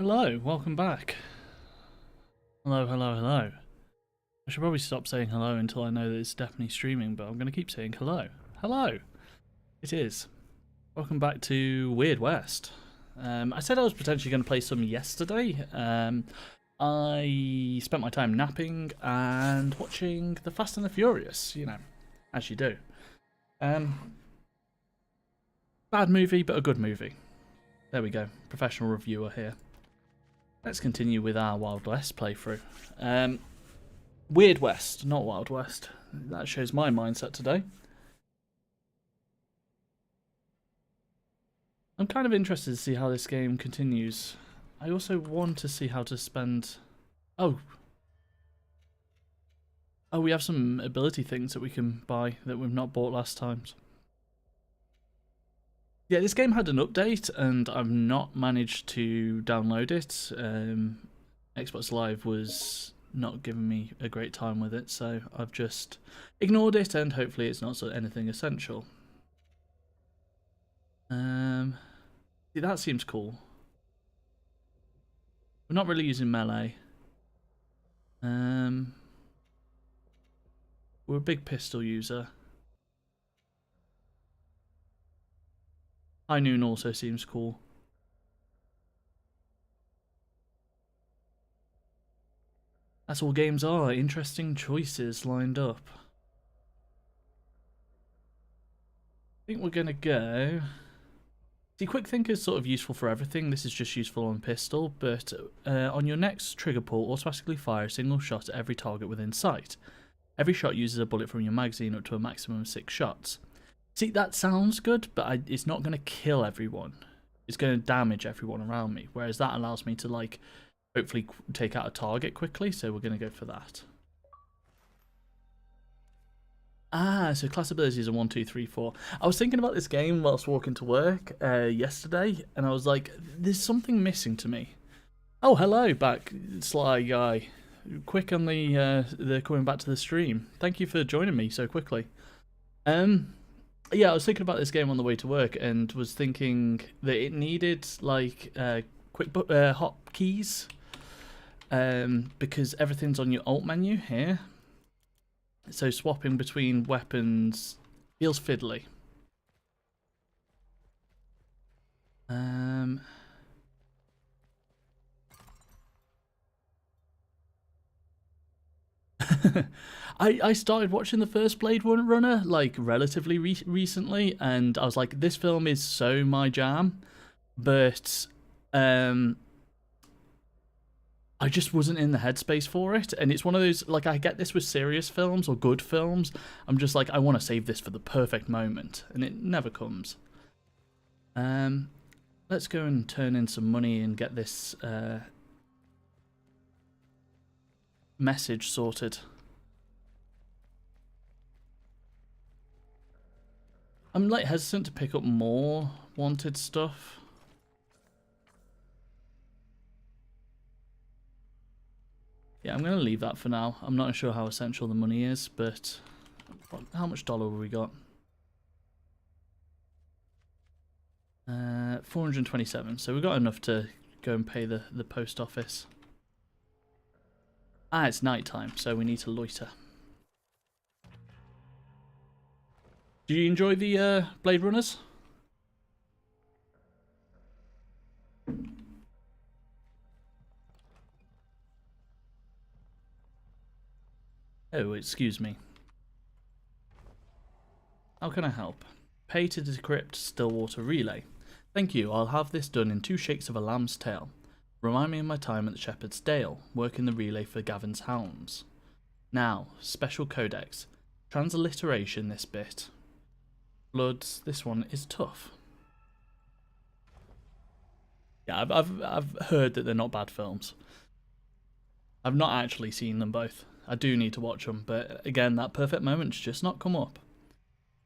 Hello, welcome back. Hello, hello, hello. I should probably stop saying hello until I know that it's definitely streaming, but I'm going to keep saying hello. Hello! It is. Welcome back to Weird West. I said I was potentially going to play some yesterday. I spent my time napping and watching The Fast and the Furious, you know, as you do. Bad movie, but a good movie. There we go, professional reviewer here. Let's continue with our Wild West playthrough. Weird West, not Wild West. That shows my mindset today. I'm kind of interested to see how this game continues. I also want to see how to spend... Oh, we have some ability things that we can buy that we've not bought last times. Yeah, this game had an update and I've not managed to download it. Xbox Live was not giving me a great time with it, so I've just ignored it and hopefully it's not anything essential. See, that seems cool. We're not really using melee. We're a big pistol user. High Noon also seems cool. That's all games are, interesting choices lined up. I think we're gonna go... See, Quick Think is sort of useful for everything. This is just useful on pistol, but on your next trigger pull, automatically fire a single shot at every target within sight. Every shot uses a bullet from your magazine up to a maximum of 6 shots. See, that sounds good, but it's not going to kill everyone. It's going to damage everyone around me, whereas that allows me to, like, hopefully take out a target quickly, so we're going to go for that. Ah, so class abilities are 1, 2, 3, 4. I was thinking about this game whilst walking to work yesterday, and I was like, there's something missing to me. Oh, hello, back, Sly Guy. Quick on the coming back to the stream. Thank you for joining me so quickly. Yeah, I was thinking about this game on the way to work and was thinking that it needed like quick hotkeys because everything's on your alt menu here. So swapping between weapons feels fiddly. I started watching the first Blade Runner like relatively recently, and I was like, this film is so my jam, but I just wasn't in the headspace for it. And it's one of those, like, I get this with serious films or good films. I'm just like, I want to save this for the perfect moment, and it never comes. Let's go and turn in some money and get this message sorted. I'm like hesitant to pick up more wanted stuff. Yeah, I'm going to leave that for now. I'm not sure how essential the money is, but how much dollar have we got? 427, so we've got enough to go and pay the post office. Ah, it's night time, so we need to loiter. Do you enjoy the Blade Runners? Oh, excuse me. How can I help? Pay to decrypt Stillwater Relay. Thank you, I'll have this done in 2 shakes of a lamb's tail. Remind me of my time at the Shepherd's Dale, working the relay for Gavin's Hounds. Now, special codex. Transliteration this bit. Bloods, this one is tough. Yeah, I've heard that they're not bad films. I've not actually seen them both. I do need to watch them, but again, that perfect moment's just not come up.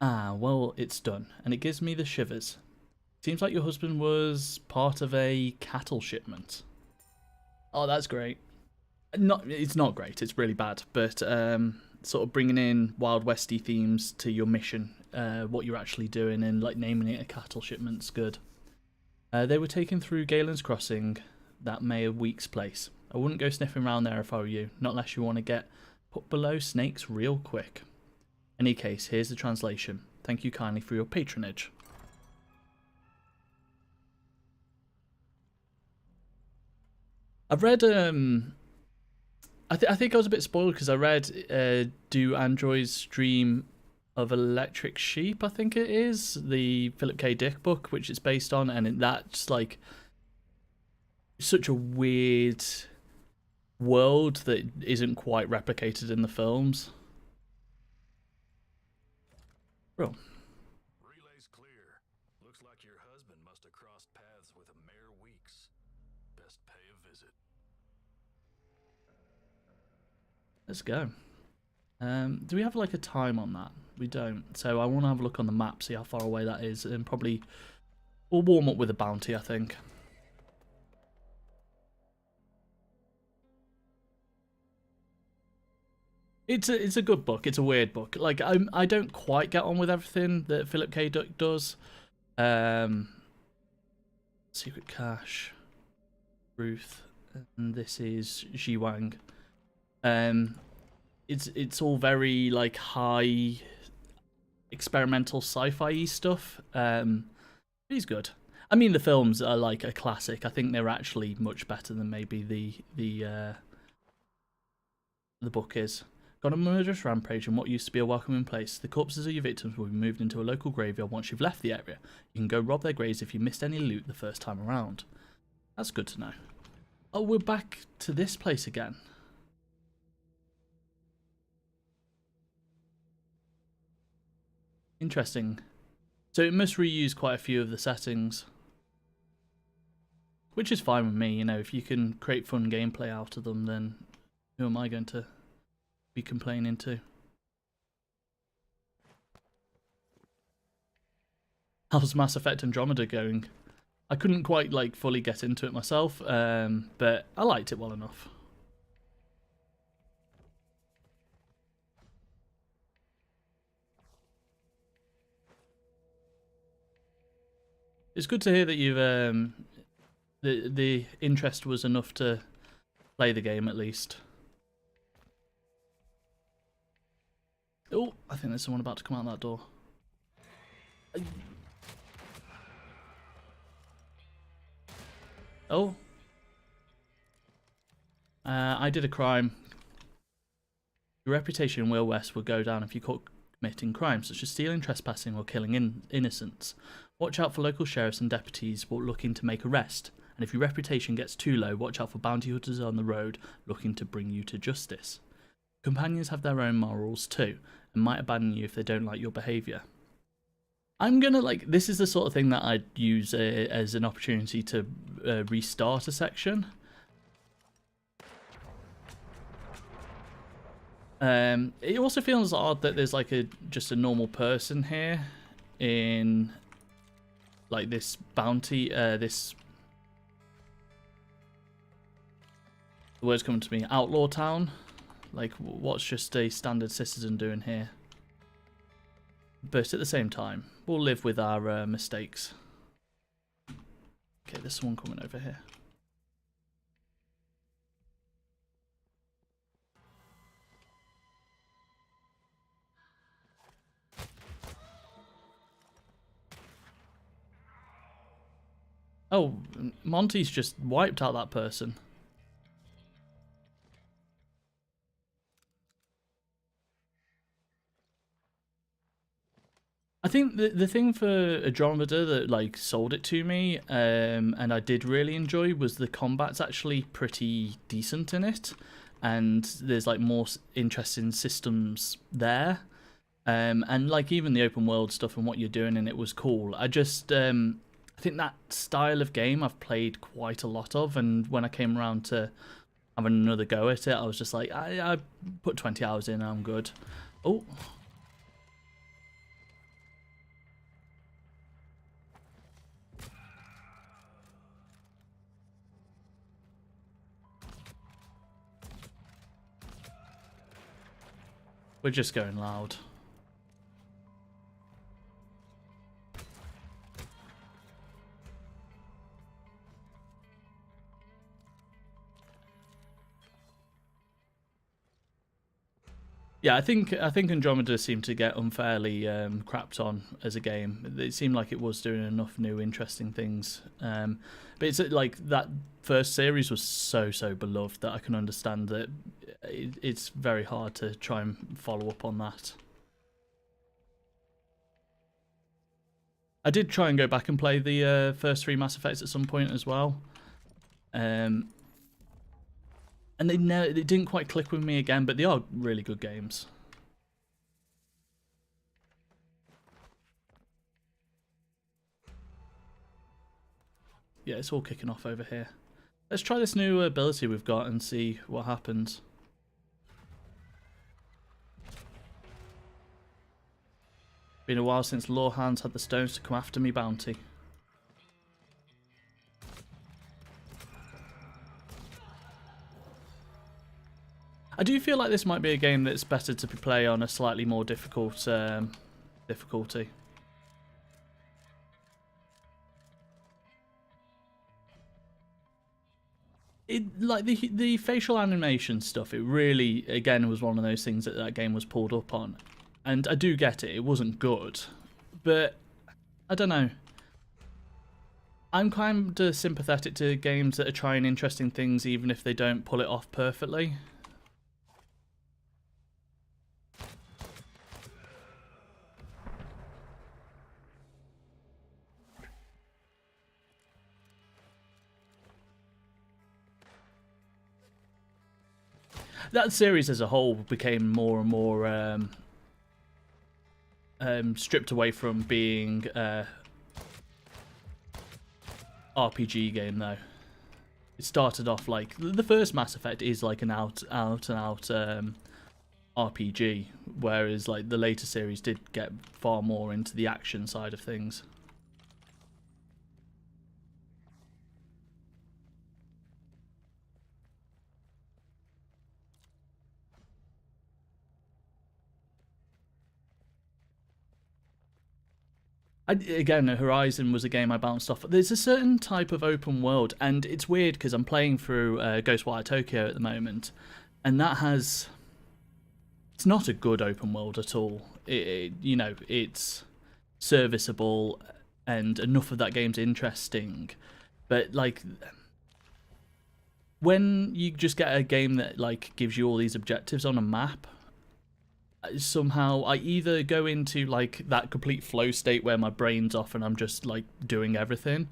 Ah, well, it's done, and it gives me the shivers. Seems like your husband was part of a cattle shipment. Oh, that's great. It's not great, it's really bad, but sort of bringing in Wild Westy themes to your mission, what you're actually doing, and like naming it a cattle shipment's good. They were taken through Galen's Crossing that Mayor Weeks place. I wouldn't go sniffing around there if I were you, not unless you want to get put below snakes real quick. Any case, here's the translation. Thank you kindly for your patronage. I've read, I think I was a bit spoiled because I read, Do Androids Dream of Electric Sheep, I think it is, the Philip K. Dick book, which it's based on, and that's like such a weird world that isn't quite replicated in the films. Bro. Relay's clear. Looks like your husband must have crossed paths with a Mayor Weeks. Best pay a visit. Let's go. Do we have like a time on that? We don't. So I want to have a look on the map, see how far away that is, and probably we'll warm up with a bounty, I think. It's a good book. It's a weird book. Like I don't quite get on with everything that Philip K. Dick does. Secret Cache, Ruth, and this is Ji Wang. It's all very like high experimental sci-fi stuff. He's good. I mean, the films are like a classic. I think they're actually much better than maybe the book is. Got a murderous rampage in what used to be a welcoming place. The corpses of your victims will be moved into a local graveyard once you've left the area. You can go rob their graves if you missed any loot the first time around. That's good to know. Oh, we're back to this place again. Interesting. So it must reuse quite a few of the settings. Which is fine with me, you know, if you can create fun gameplay out of them, then who am I going to be complaining to? How's Mass Effect Andromeda going? I couldn't quite like fully get into it myself, but I liked it well enough. It's good to hear that you've the interest was enough to play the game at least. Oh, I think there's someone about to come out that door. Oh. I did a crime. Your reputation in Whale West will go down if you caught committing crimes such as stealing, trespassing, or killing innocents. Watch out for local sheriffs and deputies looking to make arrest. And if your reputation gets too low, watch out for bounty hunters on the road looking to bring you to justice. Companions have their own morals too, and might abandon you if they don't like your behaviour. I'm gonna this is the sort of thing that I'd use as an opportunity to restart a section. It also feels odd that there's like just a normal person here in like this bounty, the word's coming to me, outlaw town. Like, what's just a standard citizen doing here? But at the same time, we'll live with our mistakes. Okay, there's someone coming over here. Oh, Monty's just wiped out that person. I think the thing for Andromeda that like sold it to me, and I did really enjoy, was the combat's actually pretty decent in it, and there's like more interesting systems there, and like even the open world stuff and what you're doing in it was cool. I just I think that style of game I've played quite a lot of, and when I came around to having another go at it, I was just like, I put 20 hours in, I'm good. Oh. We're just going loud. Yeah, I think Andromeda seemed to get unfairly crapped on as a game. It seemed like it was doing enough new interesting things, but it's like that first series was so beloved that I can understand that it's very hard to try and follow up on that. I did try and go back and play the first 3 Mass Effects at some point as well, and they didn't quite click with me again, but they are really good games. Yeah, it's all kicking off over here. Let's try this new ability we've got and see what happens. Been a while since Lawhands had the stones to come after me bounty. I do feel like this might be a game that's better to play on a slightly more difficult difficulty. Like the facial animation stuff, it really again was one of those things that game was pulled up on, and I do get it. It wasn't good, but I don't know. I'm kind of sympathetic to games that are trying interesting things, even if they don't pull it off perfectly. That series as a whole became more and more stripped away from being RPG game though. It started off like the first Mass Effect is like an out and out RPG, whereas like the later series did get far more into the action side of things. Again, Horizon was a game I bounced off. There's a certain type of open world, and it's weird because I'm playing through Ghostwire Tokyo at the moment, and that has... It's not a good open world at all. It's serviceable, and enough of that game's interesting, but like... When you just get a game that like gives you all these objectives on a map, somehow I either go into like that complete flow state where my brain's off and I'm just like doing everything,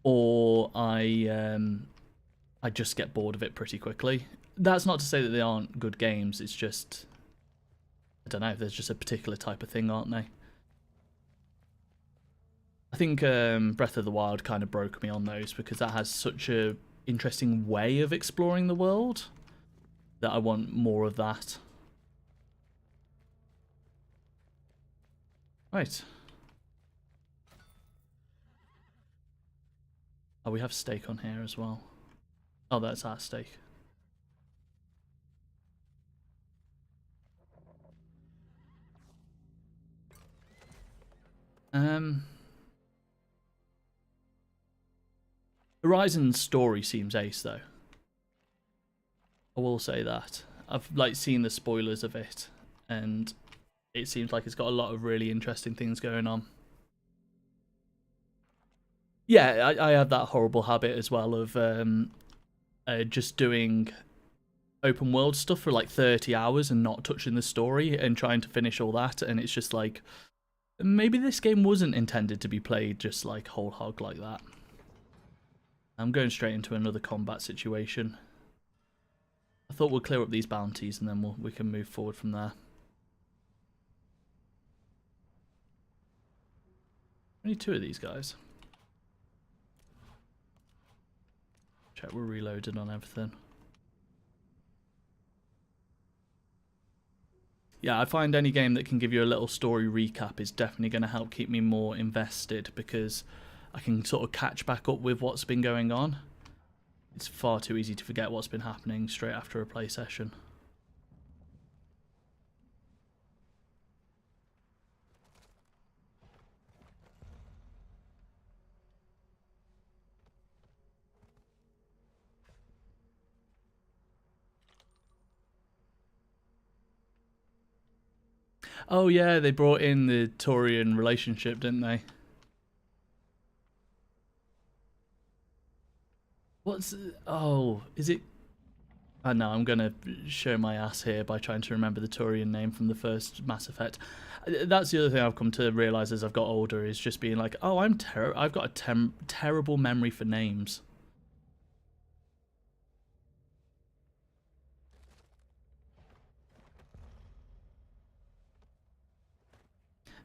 or I just get bored of it pretty quickly. That's not to say that they aren't good games, it's just, I don't know, there's just a particular type of thing, aren't they? I think Breath of the Wild kind of broke me on those because that has such a interesting way of exploring the world that I want more of that. Right. Oh, we have steak on here as well. Oh, that's our steak. Horizon's story seems ace though. I will say that. I've like seen the spoilers of it, and it seems like it's got a lot of really interesting things going on. Yeah, I have that horrible habit as well of just doing open world stuff for like 30 hours and not touching the story and trying to finish all that, and it's just like, maybe this game wasn't intended to be played just like whole hog like that. I'm going straight into another combat situation. I thought we'll clear up these bounties and then we can move forward from there. Only 2 of these guys. Check we're reloaded on everything. Yeah, I find any game that can give you a little story recap is definitely going to help keep me more invested, because I can sort of catch back up with what's been going on. It's far too easy to forget what's been happening straight after a play session. Oh yeah, they brought in the Turian relationship, didn't they? What's... Oh, is it... I know, I'm going to show my ass here by trying to remember the Turian name from the first Mass Effect. That's the other thing I've come to realise as I've got older, is just being like, oh, I've got a terrible memory for names.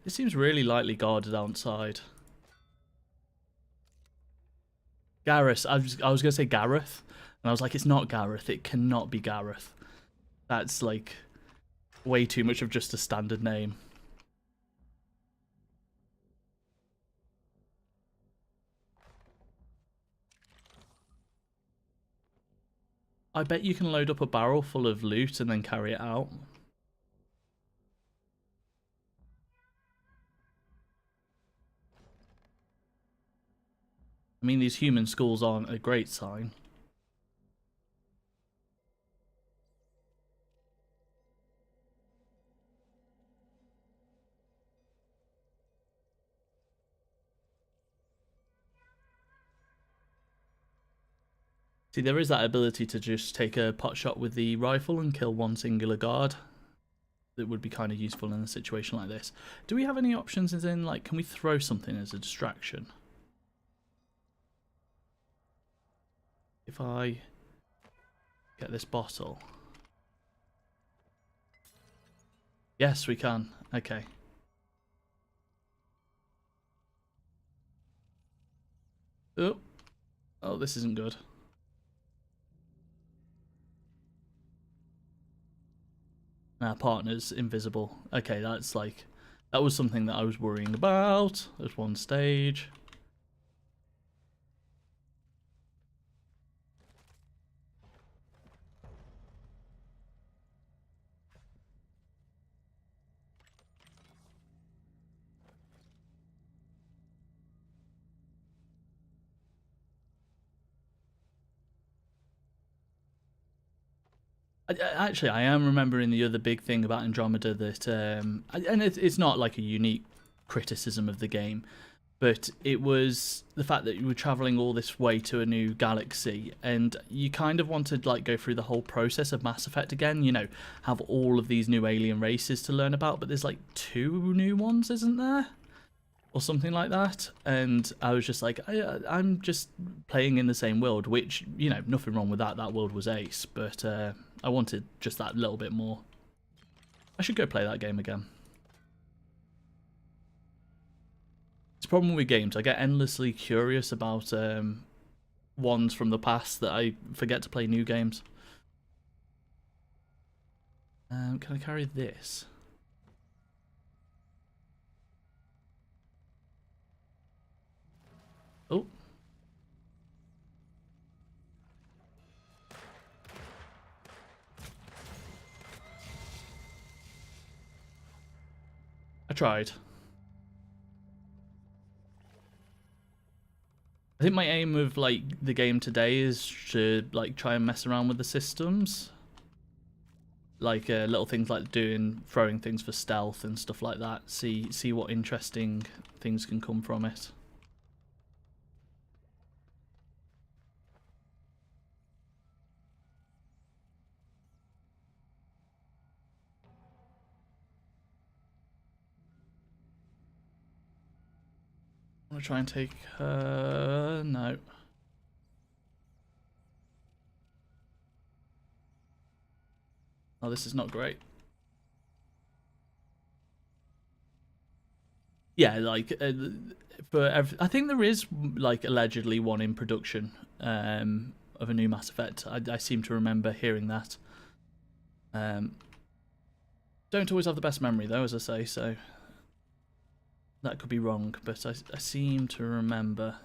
It seems really lightly guarded outside. Gareth, I was going to say Gareth, and I was like, it's not Gareth, it cannot be Gareth. That's like way too much of just a standard name. I bet you can load up a barrel full of loot and then carry it out. I mean, these human skulls aren't a great sign. See, there is that ability to just take a pot shot with the rifle and kill one singular guard. That would be kind of useful in a situation like this. Do we have any options as in, like, can we throw something as a distraction? If I get this bottle. Yes, we can. Okay. Oh, this isn't good. Our partner's invisible. Okay, that's like... That was something that I was worrying about at one stage. Actually, I am remembering the other big thing about Andromeda that, and it's not like a unique criticism of the game, but it was the fact that you were traveling all this way to a new galaxy, and you kind of wanted like go through the whole process of Mass Effect again. You know, have all of these new alien races to learn about, but there's like 2 new ones, isn't there? Or something like that, and I was just like, I'm just playing in the same world, which, you know, nothing wrong with that. That world was ace, but I wanted just that little bit more. I should go play that game again. It's a problem with games. I get endlessly curious about ones from the past that I forget to play new games. Can I carry this? Oh. I tried. I think my aim of like the game today is to like try and mess around with the systems. Like little things like throwing things for stealth and stuff like that. See what interesting things can come from it. I'm gonna try and take her. No. Oh, this is not great. Yeah, like I think there is like allegedly one in production of a new Mass Effect. I seem to remember hearing that. Don't always have the best memory though, as I say, so that could be wrong, but I seem to remember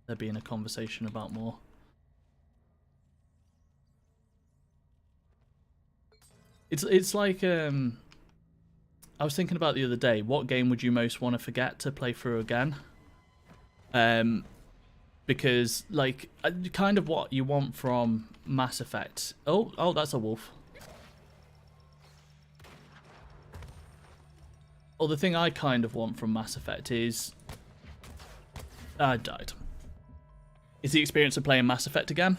there being a conversation about more. It's like I was thinking about the other day, what game would you most want to forget to play through again? Because like kind of what you want from Mass Effect. Oh, that's a wolf. Well, the thing I kind of want from Mass Effect is... I died. Is the experience of playing Mass Effect again.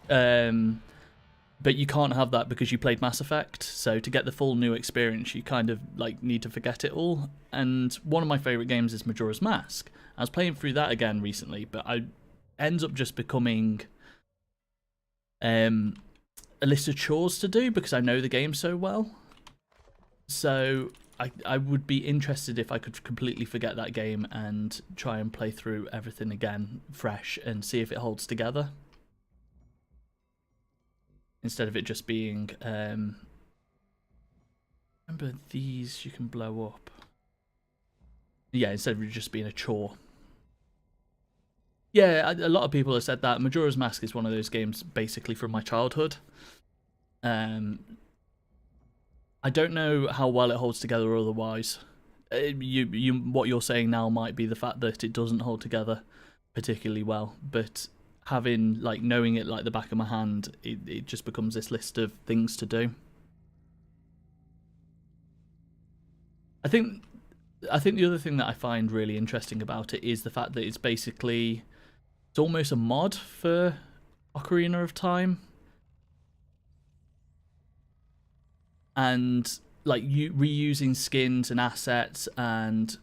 But you can't have that because you played Mass Effect. So to get the full new experience, you kind of like need to forget it all. And one of my favourite games is Majora's Mask. I was playing through that again recently, but I ends up just becoming a list of chores to do because I know the game so well. So I would be interested if I could completely forget that game and try and play through everything again fresh and see if it holds together. Instead of it just being... remember these you can blow up. Yeah, instead of it just being a chore. Yeah, a lot of people have said that. Majora's Mask is one of those games basically from my childhood. I don't know how well it holds together otherwise. What you're saying now might be the fact that it doesn't hold together particularly well, but having, like, knowing it like the back of my hand, it just becomes this list of things to do. I think the other thing that I find really interesting about it is the fact that it's basically... It's almost a mod for Ocarina of Time. And like you reusing skins and assets and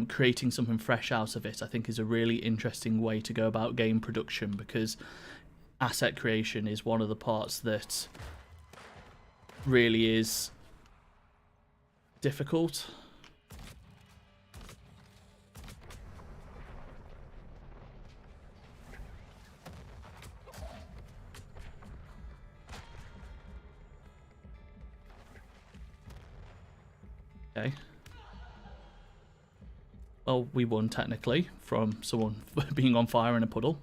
creating something fresh out of it, I think is a really interesting way to go about game production, because asset creation is one of the parts that really is difficult. Okay. Well, we won technically from someone being on fire in a puddle.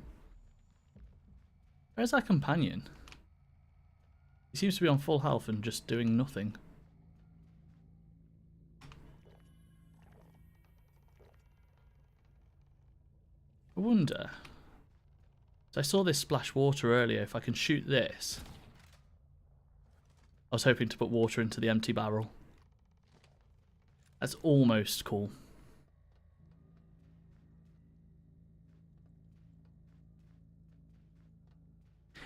Where's our companion? He seems to be on full health and just doing nothing. I wonder. So I saw this splash water earlier. If I can shoot this. I was hoping to put water into the empty barrel. That's almost cool.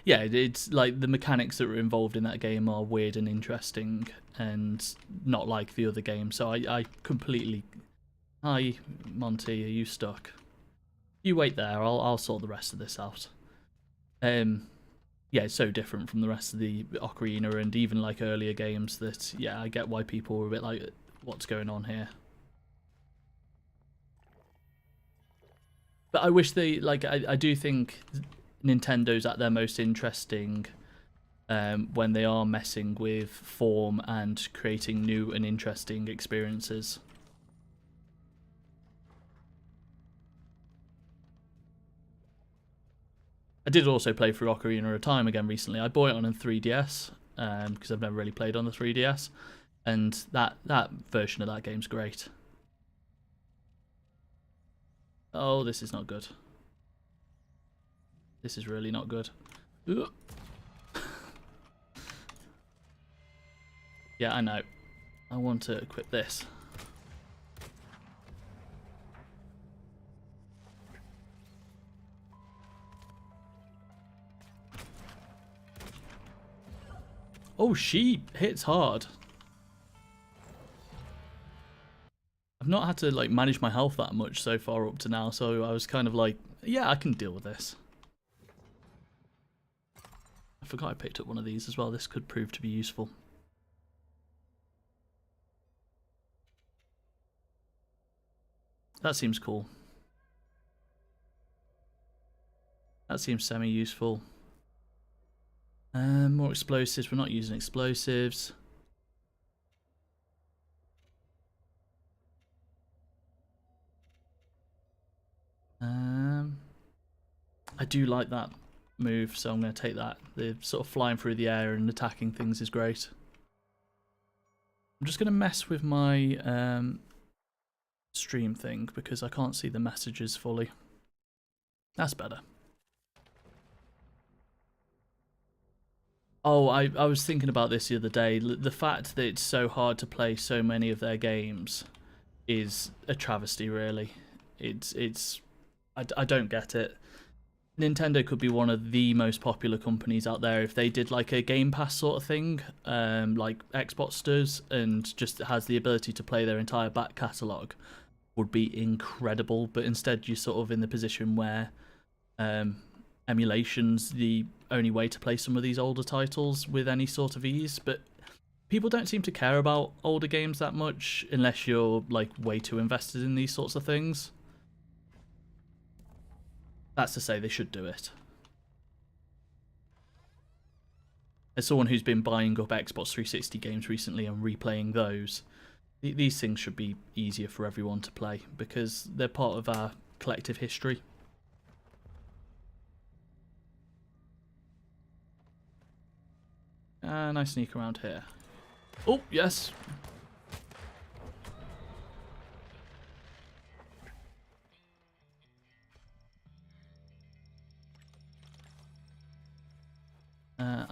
Yeah, it's like the mechanics that are involved in that game are weird and interesting and not like the other games. So I completely... Hi, Monty, are you stuck? You wait there, I'll sort the rest of this out. Yeah, it's so different from the rest of the Ocarina and even like earlier games that, yeah, I get why people were a bit like... What's going on here? But I wish they, like, I do think Nintendo's at their most interesting when they are messing with form and creating new and interesting experiences. I did also play through Ocarina of Time again recently. I bought it on a 3DS because I've never really played on the 3DS. And that version of that game's great. Oh, this is not good. This is really not good. Yeah, I know. I want to equip this. Oh, she hits hard. I've not had to like manage my health that much so far up to now, so I was kind of like, yeah, I can deal with this. I forgot I picked up one of these as well. This could prove to be useful. That seems cool. That seems semi-useful. More explosives. We're not using explosives. I do like that move, so I'm going to take that. The sort of flying through the air and attacking things is great. I'm just going to mess with my stream thing because I can't see the messages fully. That's better. Oh, I was thinking about this the other day. The fact that it's so hard to play so many of their games is a travesty, really. I don't get it. Nintendo could be one of the most popular companies out there if they did like a Game Pass sort of thing, like Xbox does, and just has the ability to play their entire back catalogue. Would be incredible. But instead, you're sort of in the position where emulation's the only way to play some of these older titles with any sort of ease. But people don't seem to care about older games that much unless you're like way too invested in these sorts of things. That's to say they should do it. As someone who's been buying up Xbox 360 games recently and replaying those, these things should be easier for everyone to play because they're part of our collective history. And I sneak around here. Oh, yes.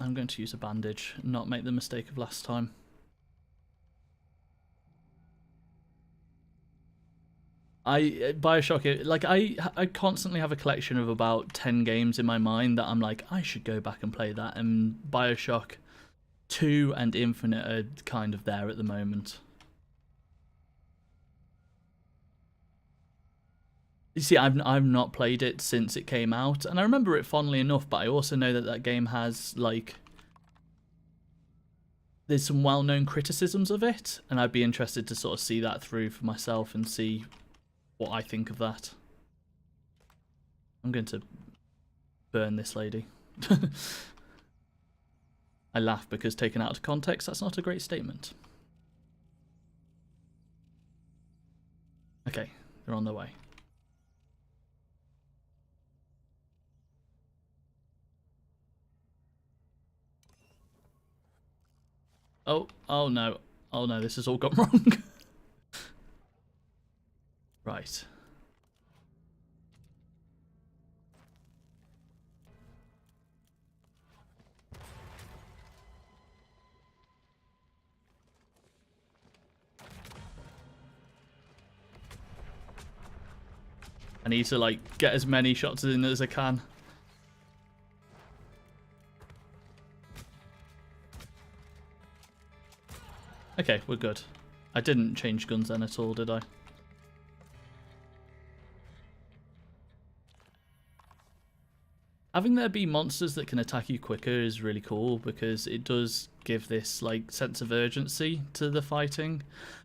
I'm going to use a bandage, not make the mistake of last time. Bioshock, like I constantly have a collection of about 10 games in my mind that I'm like, I should go back and play that, and Bioshock 2 and Infinite are kind of there at the moment. You see, I've not played it since it came out, and I remember it fondly enough, but I also know that that game has, like, there's some well-known criticisms of it, and I'd be interested to sort of see that through for myself and see what I think of that. I'm going to burn this lady. I laugh because taken out of context, that's not a great statement. Okay, they're on their way. Oh no. Oh no, this has all gone wrong. Right. I need to, like, get as many shots in as I can. Okay, we're good. I didn't change guns then at all, did I? Having there be monsters that can attack you quicker is really cool because it does give this like sense of urgency to the fighting.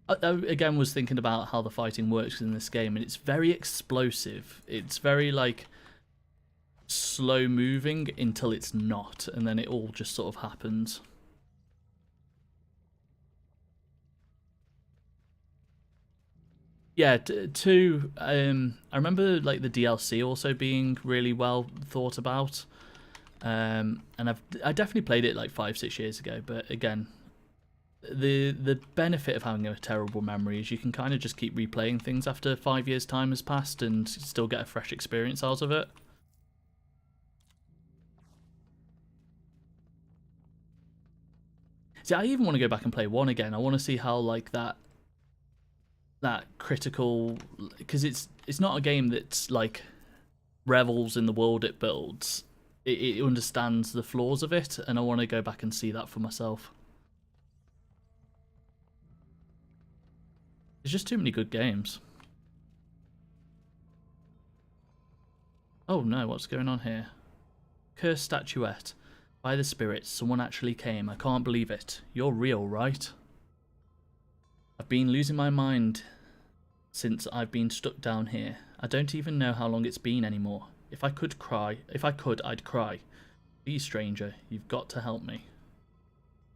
I again was thinking about how the fighting works in this game, and it's very explosive. It's very like slow moving until it's not, and then it all just sort of happens. Yeah, two. I remember like the DLC also being really well thought about, and I definitely played it like 5-6 years ago. But again, the benefit of having a terrible memory is you can kind of just keep replaying things after 5 years' time has passed and still get a fresh experience out of it. See, I even want to go back and play 1 again. I want to see how like that critical, because it's not a game that's like revels in the world it builds. It understands the flaws of it, and I want to go back and see that for myself. There's just too many good games. Oh no, what's going on here? Cursed statuette. By the spirits, someone actually came. I can't believe it. You're real, right? I've been losing my mind since I've been stuck down here. I don't even know how long it's been anymore. If I could, I'd cry. Please, stranger, you've got to help me.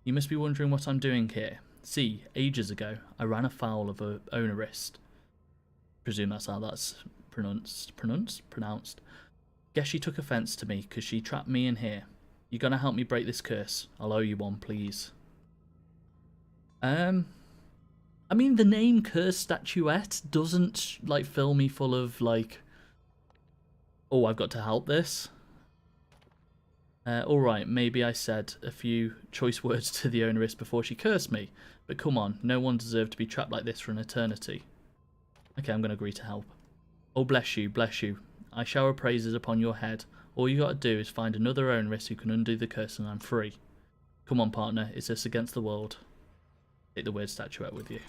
You must be wondering what I'm doing here. See, ages ago, I ran afoul of a Onerist. Presume that's how that's pronounced. Guess she took offense to me because she trapped me in here. You gonna help me break this curse? I'll owe you one, please. I mean, the name Cursed Statuette doesn't, like, fill me full of, like, oh, I've got to help this. Alright, maybe I said a few choice words to the Onerist before she cursed me, but come on, no one deserved to be trapped like this for an eternity. Okay, I'm going to agree to help. Oh, bless you, bless you. I shower praises upon your head. All you got to do is find another onerous who can undo the curse and I'm free. Come on, partner. It's us against the world. Take the weird statuette with you.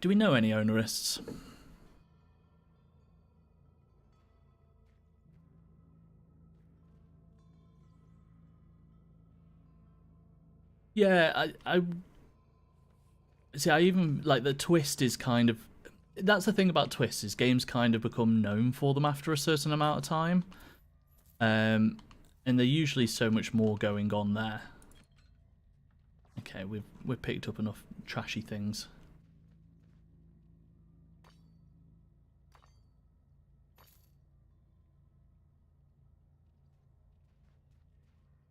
Do we know any onerists? Yeah, I see. I even like the twist is kind of. That's the thing about twists is games kind of become known for them after a certain amount of time, and there's usually so much more going on there. Okay, we've picked up enough trashy things.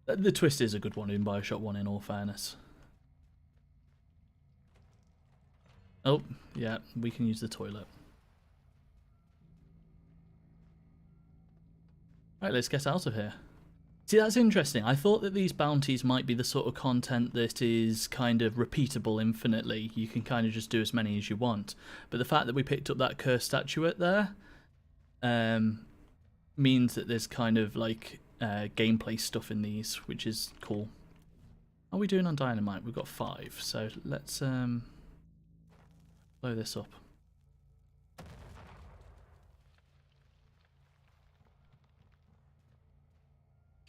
The twist is a good one in Bioshock 1, in all fairness. Oh, yeah, we can use the toilet. Right, let's get out of here. See, that's interesting. I thought that these bounties might be the sort of content that is kind of repeatable infinitely. You can kind of just do as many as you want. But the fact that we picked up that cursed statuette there means that there's kind of like gameplay stuff in these, which is cool. How are we doing on dynamite? We've got 5, so let's blow this up.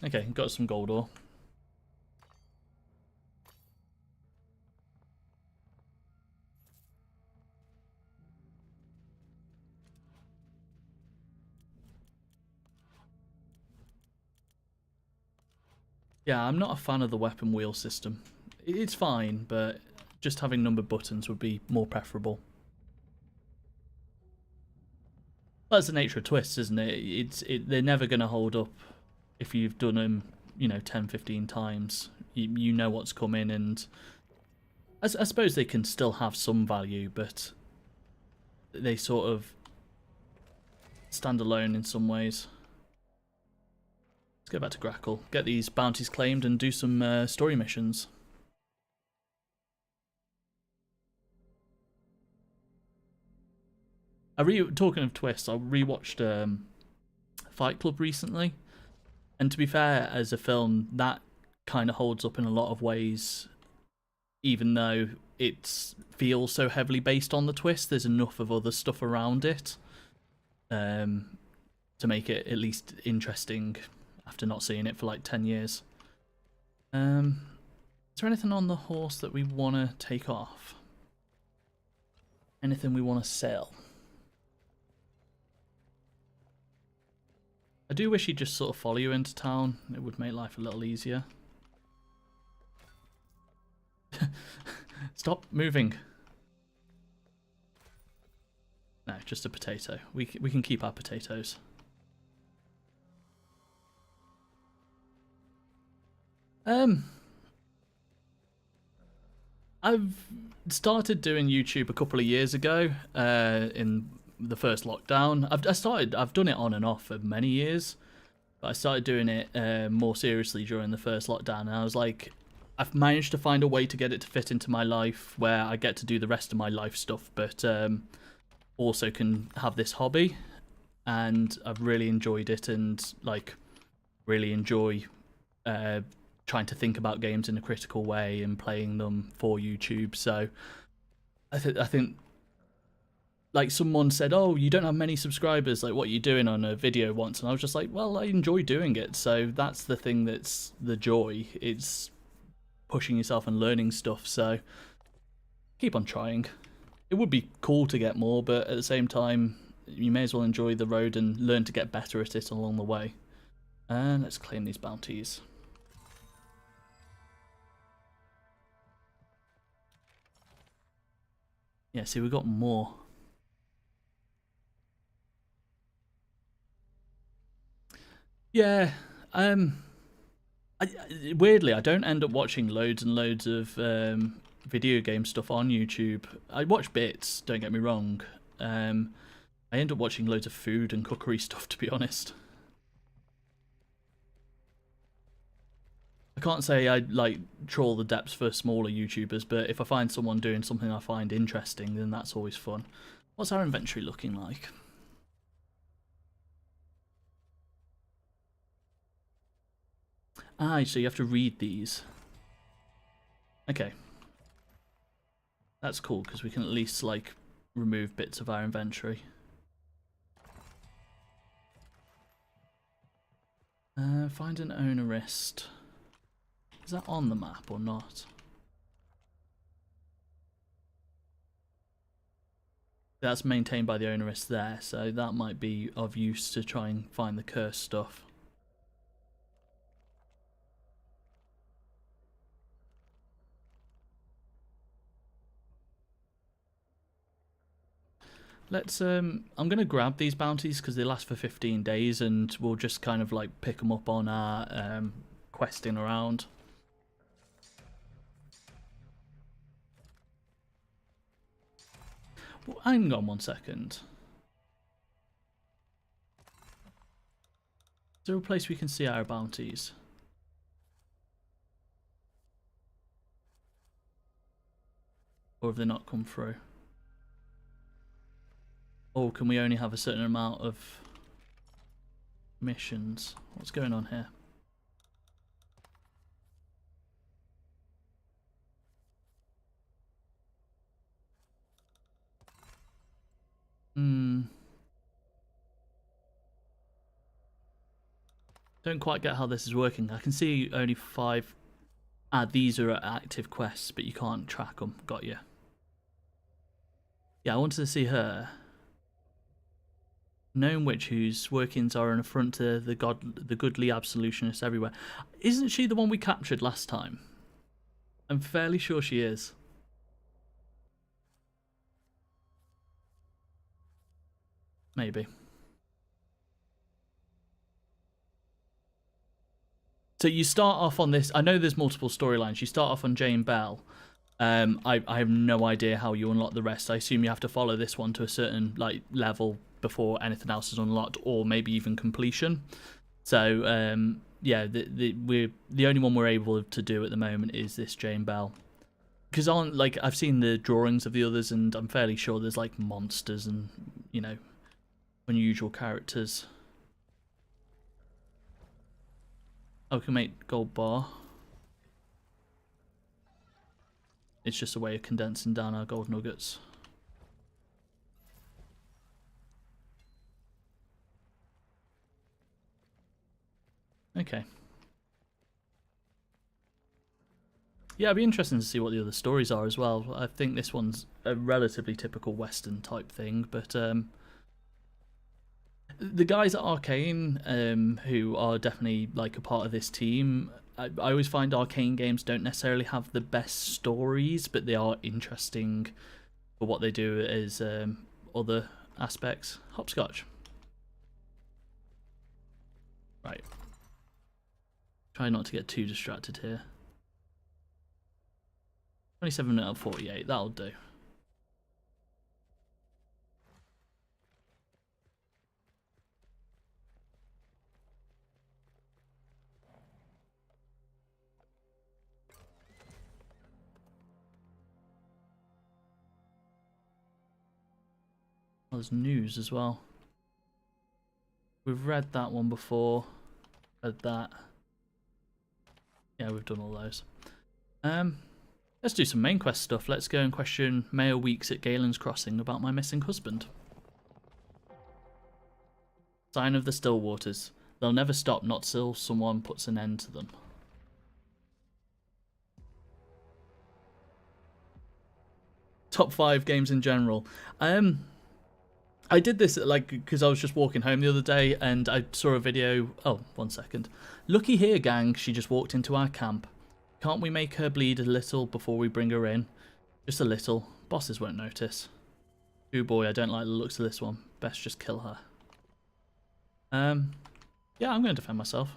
Okay, got some gold ore. Yeah, I'm not a fan of the weapon wheel system. It's fine, but just having numbered buttons would be more preferable. That's the nature of twists, isn't it? They're never going to hold up if you've done them, 10, 15 times. You know what's coming, and I suppose they can still have some value, but they sort of stand alone in some ways. Let's go back to Grackle, get these bounties claimed, and do some story missions. Talking of twists, I rewatched Fight Club recently, and to be fair, as a film, that kind of holds up in a lot of ways. Even though it feels so heavily based on the twist, there's enough of other stuff around it to make it at least interesting after not seeing it for like 10 years. Is there anything on the horse that we want to take off? Anything we want to sell? I do wish he'd just sort of follow you into town. It would make life a little easier. Stop moving. No, just a potato. We can keep our potatoes. I've started doing YouTube a couple of years ago in the first lockdown. I've done it on and off for many years, but I started doing it more seriously during the first lockdown, and I was like, I've managed to find a way to get it to fit into my life where I get to do the rest of my life stuff, but also can have this hobby, and I've really enjoyed it, and like really enjoy trying to think about games in a critical way and playing them for YouTube. So I think like someone said, oh, you don't have many subscribers, like what are you doing on a video once? And I was just like, well, I enjoy doing it, so that's the thing, that's the joy. It's pushing yourself and learning stuff, so keep on trying. It would be cool to get more, but at the same time, you may as well enjoy the road and learn to get better at it along the way. And let's claim these bounties. Yeah, see, we got more. Yeah, weirdly, I don't end up watching loads and loads of video game stuff on YouTube. I watch bits, don't get me wrong. I end up watching loads of food and cookery stuff, to be honest. I can't say I like trawl the depths for smaller YouTubers, but if I find someone doing something I find interesting, then that's always fun. What's our inventory looking like? Ah, so you have to read these. Okay. That's cool, because we can at least, like, remove bits of our inventory. Find an ownerist. Is that on the map or not? That's maintained by the ownerist there, so that might be of use to try and find the cursed stuff. Let's I'm gonna grab these bounties because they last for 15 days, and we'll just kind of like pick them up on our questing around. Well, hang on 1 second. Is there a place we can see our bounties? Or have they not come through? Or can we only have a certain amount of missions? What's going on here? Don't quite get how this is working. I can see only 5. Ah, these are active quests, but you can't track them. Got you. Yeah, I wanted to see her. Gnome witch whose workings are an affront to the goodly absolutionists everywhere. Isn't she the one we captured last time? I'm fairly sure she is. Maybe. So you start off on this. I know there's multiple storylines. You start off on Jane Bell. I have no idea how you unlock the rest. I assume you have to follow this one to a certain like level before anything else is unlocked, or maybe even completion. So yeah, the only one we're able to do at the moment is this Jane Bell. Because like I've seen the drawings of the others, and I'm fairly sure there's like monsters and, you know, unusual characters. Oh, we can make gold bar. It's just a way of condensing down our gold nuggets. Okay. Yeah, it'd be interesting to see what the other stories are as well. I think this one's a relatively typical Western type thing, but the guys at Arcane, who are definitely like a part of this team, I always find Arcane games don't necessarily have the best stories, but they are interesting for what they do as other aspects. Hopscotch. Right. Try not to get too distracted here. 27 out of 48, that'll do. There's news as well. We've read that one before. Read that. Yeah, we've done all those. Let's do some main quest stuff. Let's go and question Mayor Weeks at Galen's Crossing about my missing husband. Sign of the Stillwaters. They'll never stop not till someone puts an end to them. Top 5 games in general. I did this like because I was just walking home the other day and I saw a video. Oh, 1 second. Looky here, gang. She just walked into our camp. Can't we make her bleed a little before we bring her in? Just a little. Bosses won't notice. Ooh boy, I don't like the looks of this one. Best just kill her. Yeah, I'm going to defend myself.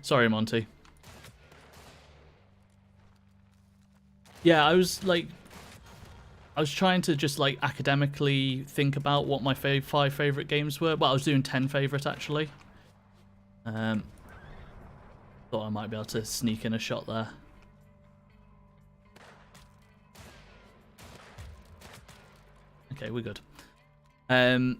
Sorry, Monty. Yeah, I was trying to just like academically think about what my 5 favorite games were. Well, I was doing 10 favorite actually. Thought I might be able to sneak in a shot there. Okay, we're good. And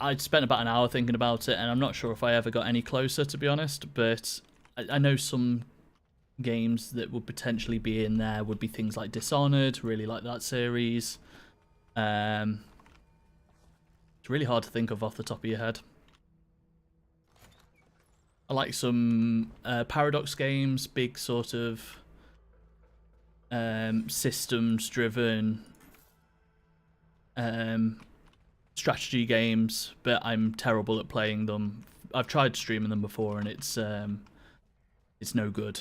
I'd spent about an hour thinking about it, and I'm not sure if I ever got any closer, to be honest, but I know some games that would potentially be in there would be things like Dishonored, really like that series. It's really hard to think of off the top of your head. I like some Paradox games, big sort of systems-driven strategy games, but I'm terrible at playing them. I've tried streaming them before, and it's no good.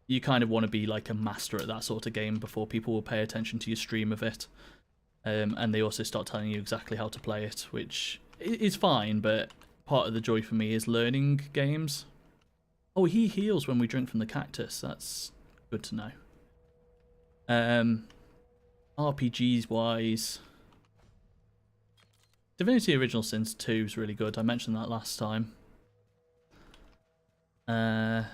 You kind of want to be like a master at that sort of game before people will pay attention to your stream of it. And they also start telling you exactly how to play it, which is fine, but part of the joy for me is learning games. Oh, he heals when we drink from the cactus. That's good to know. RPGs wise, Divinity Original Sins 2 is really good. I mentioned that last time. I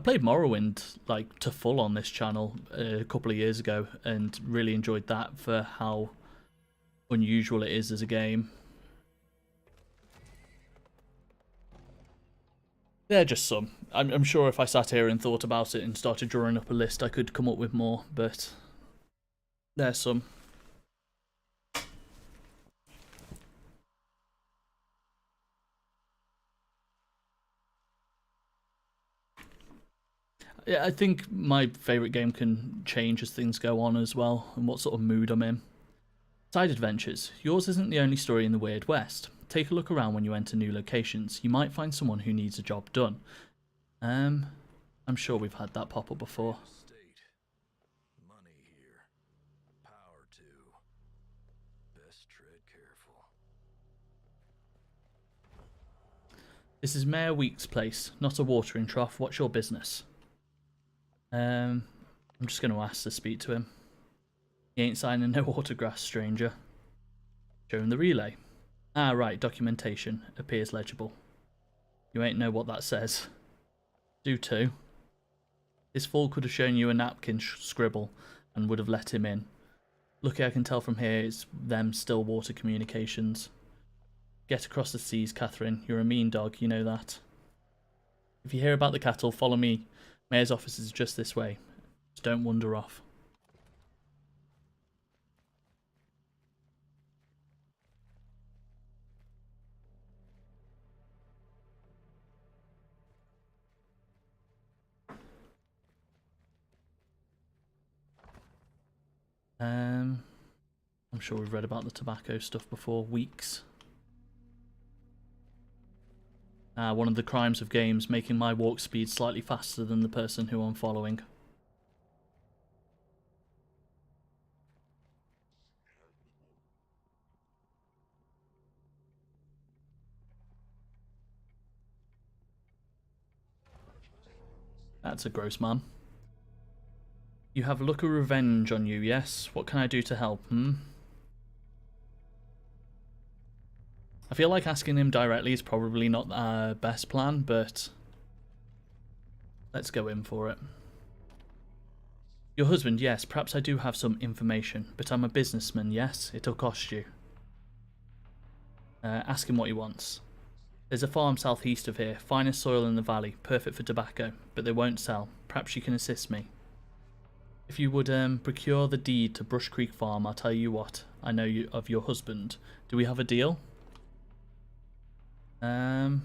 played Morrowind like to full on this channel a couple of years ago and really enjoyed that for how unusual it is as a game. They're just some. I'm sure if I sat here and thought about it and started drawing up a list, I could come up with more, but there's some. Yeah, I think my favourite game can change as things go on as well, and what sort of mood I'm in. Side adventures. Yours isn't the only story in the Weird West. Take a look around when you enter new locations. You might find someone who needs a job done. I'm sure we've had that pop up before. State. Money here. Power too. Best tread careful. This is Mayor Week's place, not a watering trough. What's your business? I'm just going to ask to speak to him. He ain't signing no autographs, stranger. Show him the relay. Ah, right, documentation. Appears legible. You ain't know what that says. Do too. This fool could have shown you a napkin scribble and would have let him in. Lucky I can tell from here it's them Stillwater Communications. Get across the seas, Catherine. You're a mean dog, you know that. If you hear about the cattle, follow me. Mayor's office is just this way. Just don't wander off. I'm sure we've read about the tobacco stuff before. Weeks. One of the crimes of games, making my walk speed slightly faster than the person who I'm following. That's a gross man. You have a look of revenge on you, yes? What can I do to help, I feel like asking him directly is probably not our best plan, but let's go in for it. Your husband, yes, perhaps I do have some information, but I'm a businessman, yes? It'll cost you. Ask him what he wants. There's a farm southeast of here, finest soil in the valley, perfect for tobacco, but they won't sell. Perhaps you can assist me. If you would procure the deed to Brush Creek Farm, I'll tell you what, I know you of your husband. Do we have a deal? I'm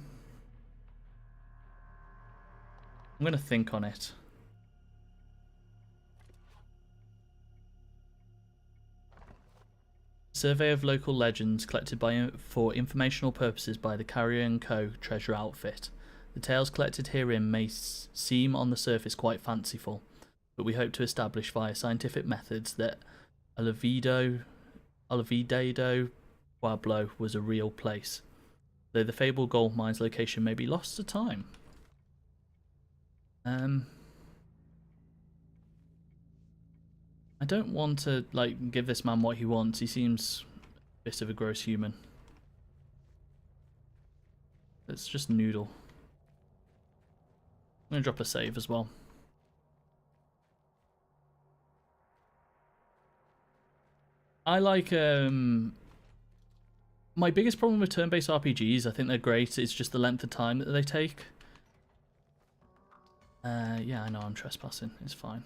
going to think on it. Survey of local legends collected for informational purposes by the Carrier & Co. treasure outfit. The tales collected herein may seem on the surface quite fanciful, but we hope to establish via scientific methods that Olivedo Pueblo was a real place, though the fabled gold mine's location may be lost to time. I don't want to give this man what he wants. He seems a bit of a gross human. Let's just noodle. I'm gonna drop a save as well. I like my biggest problem with turn-based RPGs, I think they're great, it's just the length of time that they take. Yeah, I know I'm trespassing, it's fine.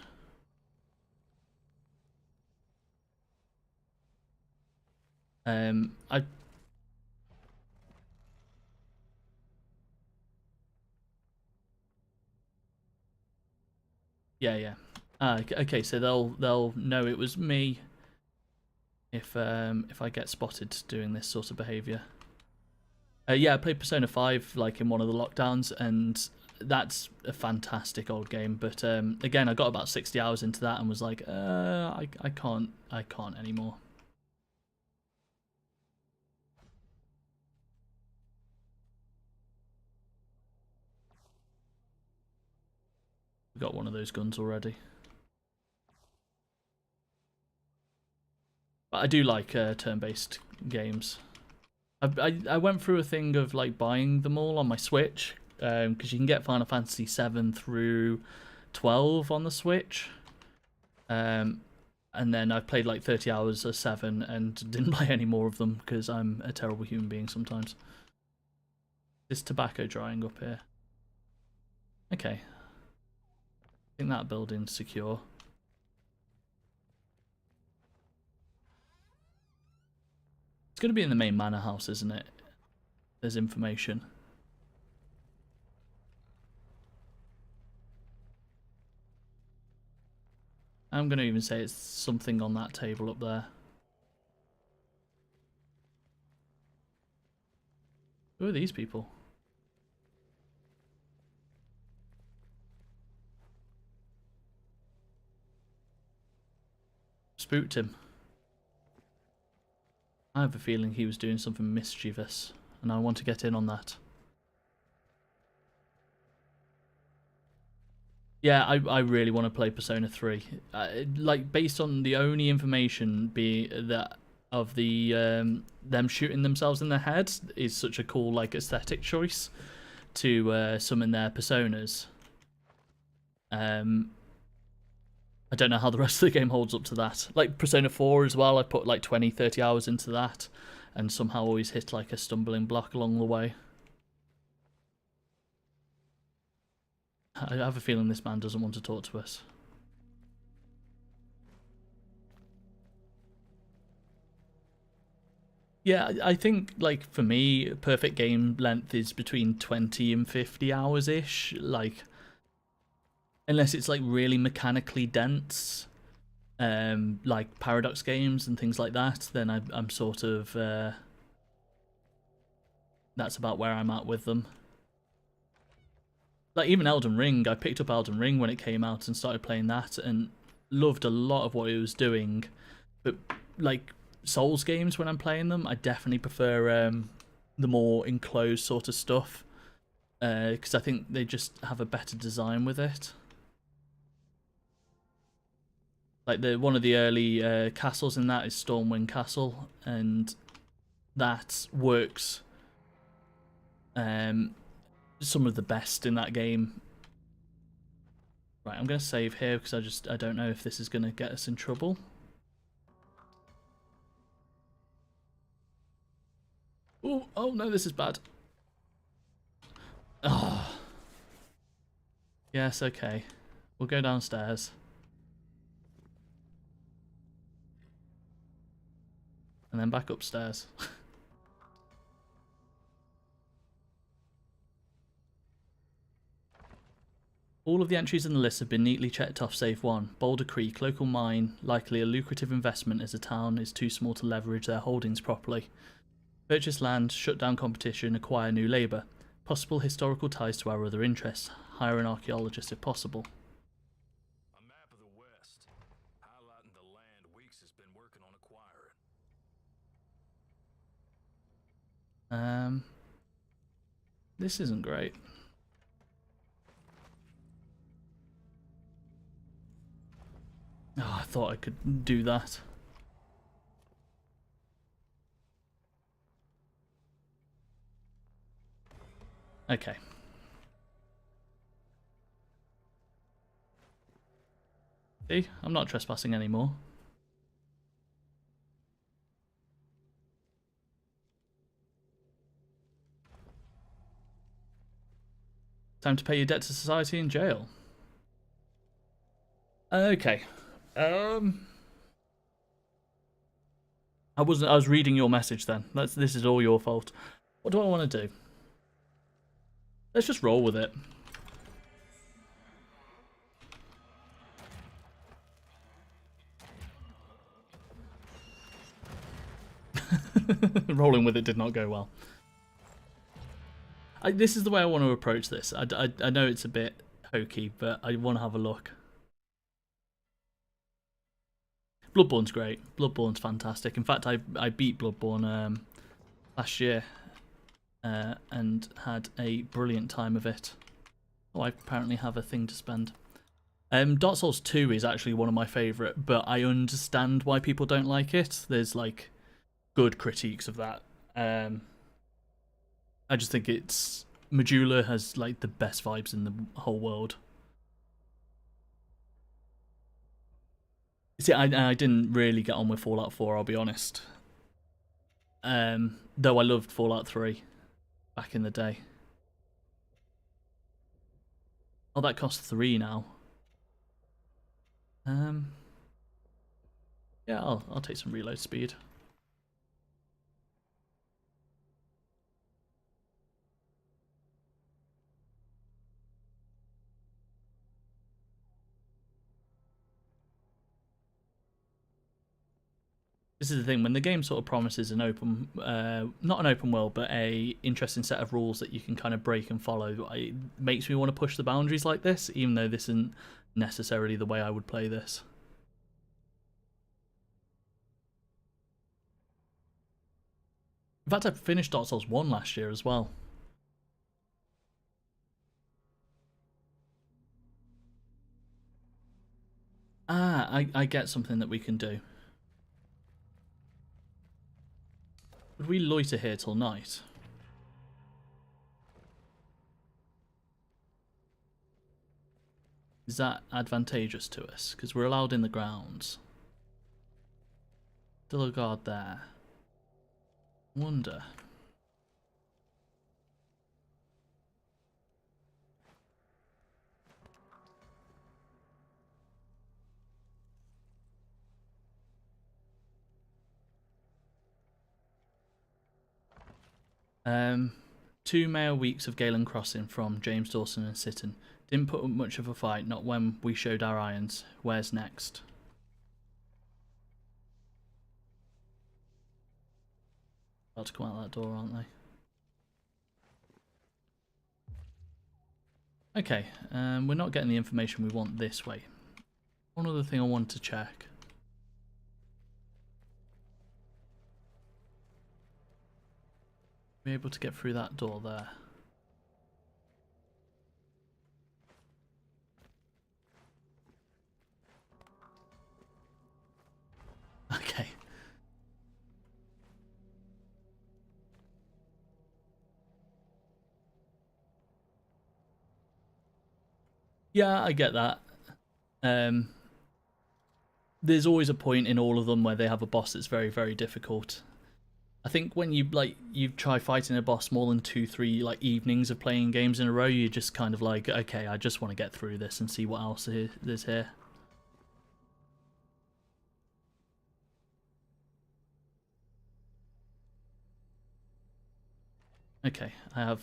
I yeah. Okay, so they'll know it was me if I get spotted doing this sort of behavior. Yeah, I played Persona 5 like in one of the lockdowns, and that's a fantastic old game. But again, I got about 60 hours into that and was like, I can't anymore. We got one of those guns already. But I do like turn-based games. I went through a thing of like buying them all on my Switch, because you can get Final Fantasy 7 through 12 on the Switch. And then I played like 30 hours of 7 and didn't buy any more of them because I'm a terrible human being sometimes. This tobacco drying up here. Okay. I think that building's secure. It's going to be in the main manor house, isn't it? There's information. I'm going to even say it's something on that table up there. Who are these people? Spooked him. I have a feeling he was doing something mischievous, and I want to get in on that. Yeah, I really want to play Persona 3. Like, based on the only information that of the them shooting themselves in the head is such a cool like aesthetic choice to summon their personas. I don't know how the rest of the game holds up to that. Like Persona 4 as well, I put like 20, 30 hours into that and somehow always hit like a stumbling block along the way. I have a feeling this man doesn't want to talk to us. Yeah, I think like for me, perfect game length is between 20 and 50 hours ish. Like, unless it's like really mechanically dense, like Paradox games and things like that, then I'm sort of that's about where I'm at with them. Like even Elden Ring, I picked up Elden Ring when it came out and started playing that and loved a lot of what it was doing. But like Souls games, when I'm playing them, I definitely prefer the more enclosed sort of stuff because I think they just have a better design with it. Like one of the early castles in that is Stormwind Castle, and that works. Some of the best in that game. Right, I'm gonna save here because I don't know if this is gonna get us in trouble. Ooh, oh no, this is bad. Oh. Yes, okay. We'll go downstairs. And then back upstairs. All of the entries in the list have been neatly checked off save one. Boulder Creek, local mine, likely a lucrative investment as the town is too small to leverage their holdings properly. Purchase land, shut down competition, acquire new labour. Possible historical ties to our other interests. Hire an archaeologist if possible. A map of the West, highlighting the land Weeks has been working on acquiring. This isn't great. Oh, I thought I could do that. Okay. See, I'm not trespassing anymore. Time to pay your debt to society in jail. Okay. I was reading your message then. This is all your fault. What do I want to do? Let's just roll with it. Rolling with it did not go well. This is the way I want to approach this. I know it's a bit hokey, but I want to have a look. Bloodborne's great. Bloodborne's fantastic. In fact, I beat Bloodborne last year and had a brilliant time of it. Oh, I apparently have a thing to spend. Dark Souls 2 is actually one of my favourite, but I understand why people don't like it. There's like good critiques of that. I just think it's Majula has like the best vibes in the whole world. See, I didn't really get on with Fallout 4, I'll be honest. Though I loved Fallout 3 back in the day. Oh, that costs 3 now. Yeah, I'll take some reload speed. This is the thing, when the game sort of promises an open, not an open world, but a interesting set of rules that you can kind of break and follow, it makes me want to push the boundaries like this, even though this isn't necessarily the way I would play this. In fact, I finished Dark Souls 1 last year as well. Ah, I get something that we can do. Would we loiter here till night? Is that advantageous to us? Because we're allowed in the grounds. Still a guard there. Wonder. Two male weeks of Galen Crossing from James Dawson and Sitton. Didn't put up much of a fight, not when we showed our irons. Where's next? About to come out that door, aren't they? Okay, we're not getting the information we want this way. One other thing I want to check. Be able to get through that door there. Okay. Yeah, I get that. There's always a point in all of them where they have a boss that's very, very difficult. I think when you try fighting a boss more than 2-3 like evenings of playing games in a row, you're just kind of like, okay, I just want to get through this and see what else there's here. Okay, I have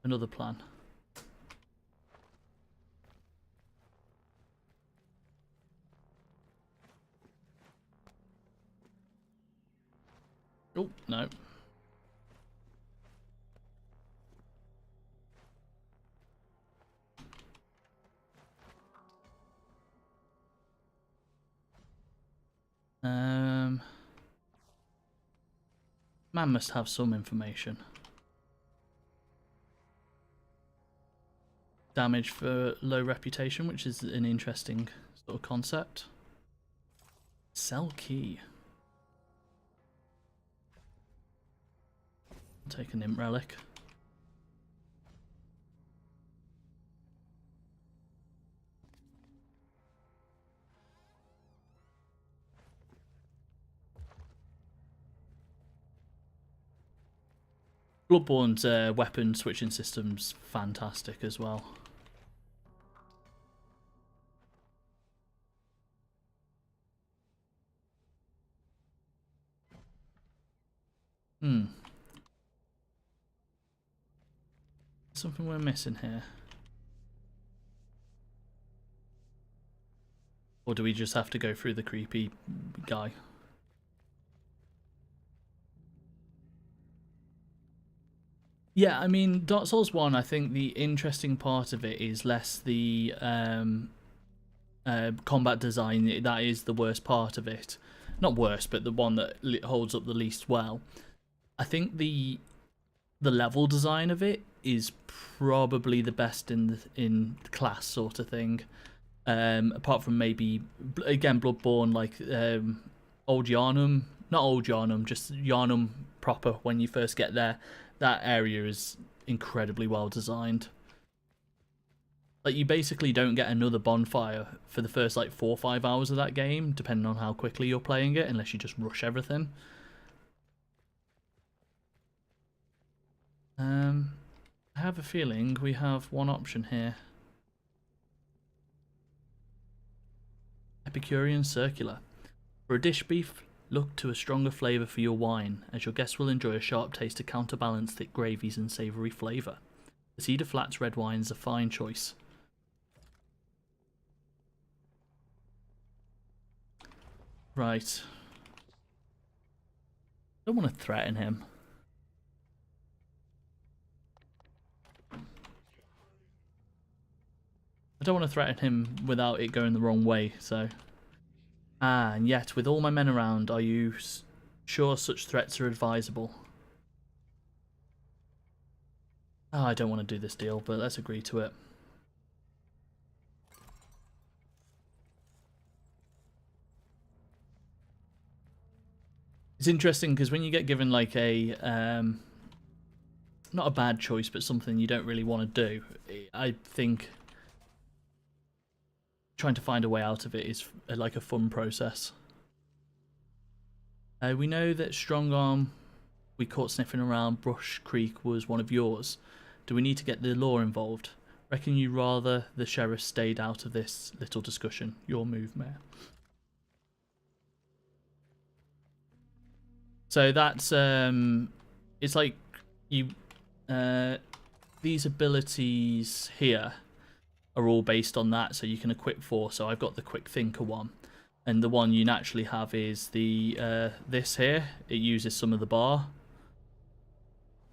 another plan. Oh, no. Man must have some information. Damage for low reputation, which is an interesting sort of concept. Sell key. Take an imp relic. Bloodborne's weapon switching system's fantastic as well. Something we're missing here. Or do we just have to go through the creepy guy? Yeah, I mean, Dark Souls 1, I think the interesting part of it is less the combat design. That is the worst part of it. Not worst, but the one that holds up the least well. I think the level design of it is probably the best in class sort of thing. Apart from maybe, again, Bloodborne, like Old Yharnam. Not Old Yharnam, just Yharnam proper when you first get there. That area is incredibly well designed. Like, you basically don't get another bonfire for the first, like, 4 or 5 hours of that game, depending on how quickly you're playing it, unless you just rush everything. I have a feeling we have one option here. Epicurean Circular. For a dish beef, look to a stronger flavour for your wine, as your guests will enjoy a sharp taste to counterbalance thick gravies and savoury flavour. The Cedar Flats red wine is a fine choice. Right. I don't want to threaten him. I don't want to threaten him without it going the wrong way, so... Ah, and yet, with all my men around, are you sure such threats are advisable? Oh, I don't want to do this deal, but let's agree to it. It's interesting, because when you get given, like, a... not a bad choice, but something you don't really want to do, I think... trying to find a way out of it is like a fun process. We know that Strongarm we caught sniffing around Brush Creek was one of yours. Do we need to get the law involved? Reckon you rather the sheriff stayed out of this little discussion? Your move, Mayor. So that's it's like you these abilities here are all based on that, so you can equip 4. So I've got the Quick Thinker one, and the one you naturally have is the this here. It uses some of the bar,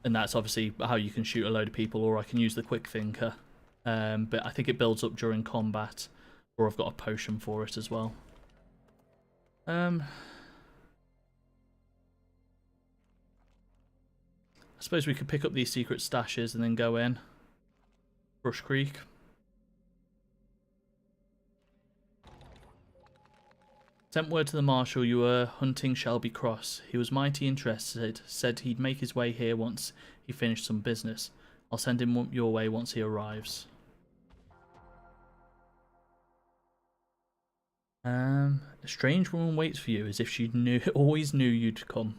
and that's obviously how you can shoot a load of people, or I can use the Quick Thinker, but I think it builds up during combat, or I've got a potion for it as well. I suppose we could pick up these secret stashes and then go in. Brush Creek. Sent word to the marshal you were hunting Shelby Cross. He was mighty interested, said he'd make his way here once he finished some business. I'll send him your way once he arrives. A strange woman waits for you as if she always knew you'd come.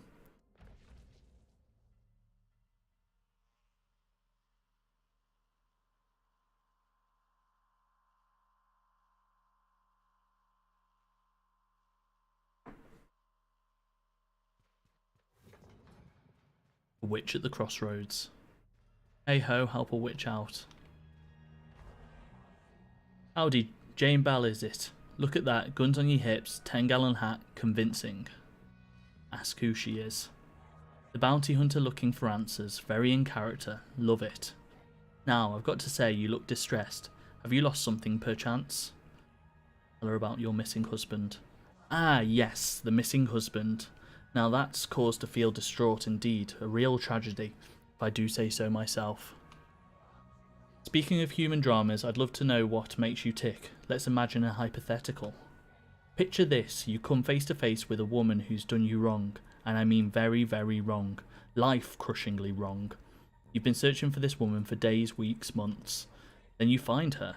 A witch at the crossroads. Hey ho, help a witch out. Howdy, Jane Bell is it? Look at that, guns on your hips, 10-gallon hat, convincing. Ask who she is. The bounty hunter looking for answers, very in character, love it. Now, I've got to say, you look distressed. Have you lost something perchance? Tell her about your missing husband. Ah, yes, the missing husband. Now that's cause to feel distraught indeed, a real tragedy, if I do say so myself. Speaking of human dramas, I'd love to know what makes you tick. Let's imagine a hypothetical. Picture this, you come face to face with a woman who's done you wrong, and I mean very, very wrong. Life-crushingly wrong. You've been searching for this woman for days, weeks, months. Then you find her.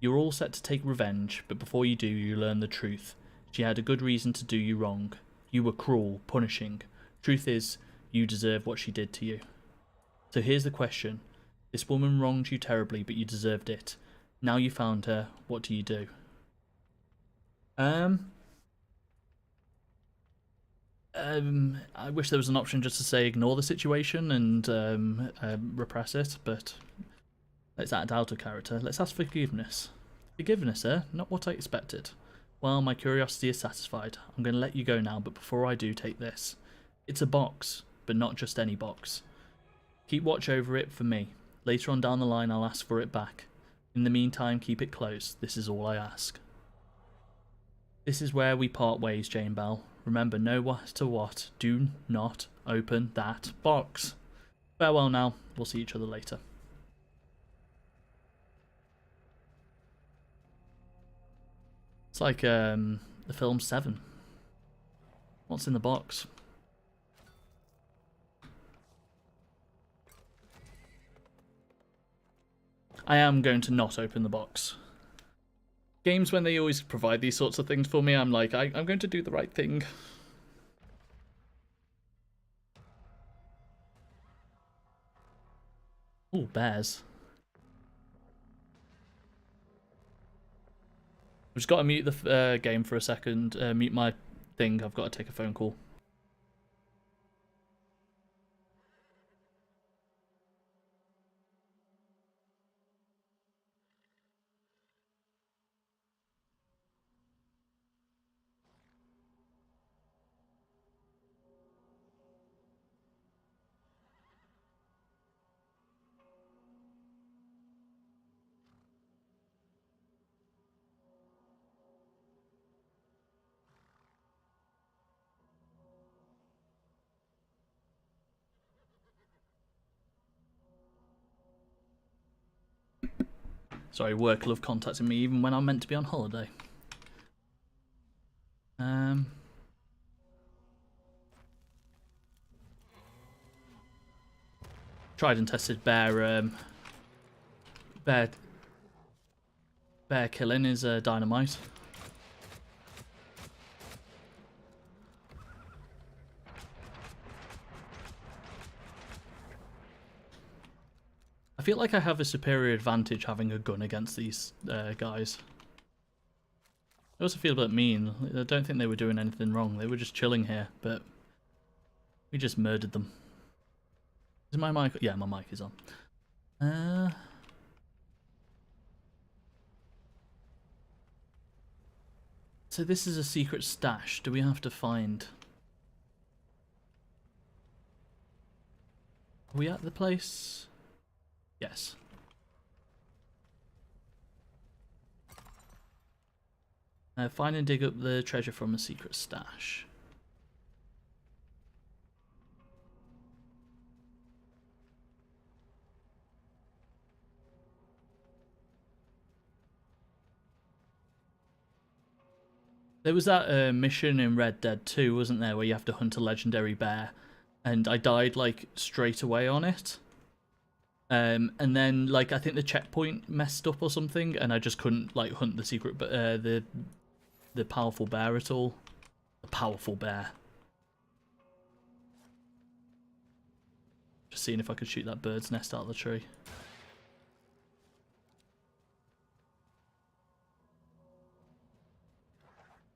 You're all set to take revenge, but before you do, you learn the truth. She had a good reason to do you wrong. You were cruel, punishing. Truth is, you deserve what she did to you. So here's the question. This woman wronged you terribly, but you deserved it. Now you found her, what do you do? I wish there was an option just to say ignore the situation and repress it, but let's act out of character. Let's ask forgiveness. Forgiveness, eh? Not what I expected. Well, my curiosity is satisfied. I'm going to let you go now, but before I do, take this. It's a box, but not just any box. Keep watch over it for me. Later on down the line, I'll ask for it back. In the meantime, keep it close. This is all I ask. This is where we part ways, Jane Bell. Remember, no matter what, do not open that box. Farewell now. We'll see each other later. It's like the film Seven. What's in the box? I am going to not open the box. Games, when they always provide these sorts of things for me, I'm like, I'm going to do the right thing. Oh, bears. I've just got to mute the game for a second. Mute my thing. I've got to take a phone call. Sorry, work love contacting me even when I'm meant to be on holiday. Tried and tested bear killing is dynamite. I feel like I have a superior advantage having a gun against these guys. I also feel a bit mean. I don't think they were doing anything wrong. They were just chilling here, but we just murdered them. Is my mic? Yeah, my mic is on. So this is a secret stash. Do we have to find... Are we at the place? Yes. Find and dig up the treasure from a secret stash. There was that mission in Red Dead 2, wasn't there, where you have to hunt a legendary bear, and I died like straight away on it. And then like I think the checkpoint messed up or something, and I just couldn't like hunt the secret, the powerful bear at all. The powerful bear. Just seeing if I could shoot that bird's nest out of the tree.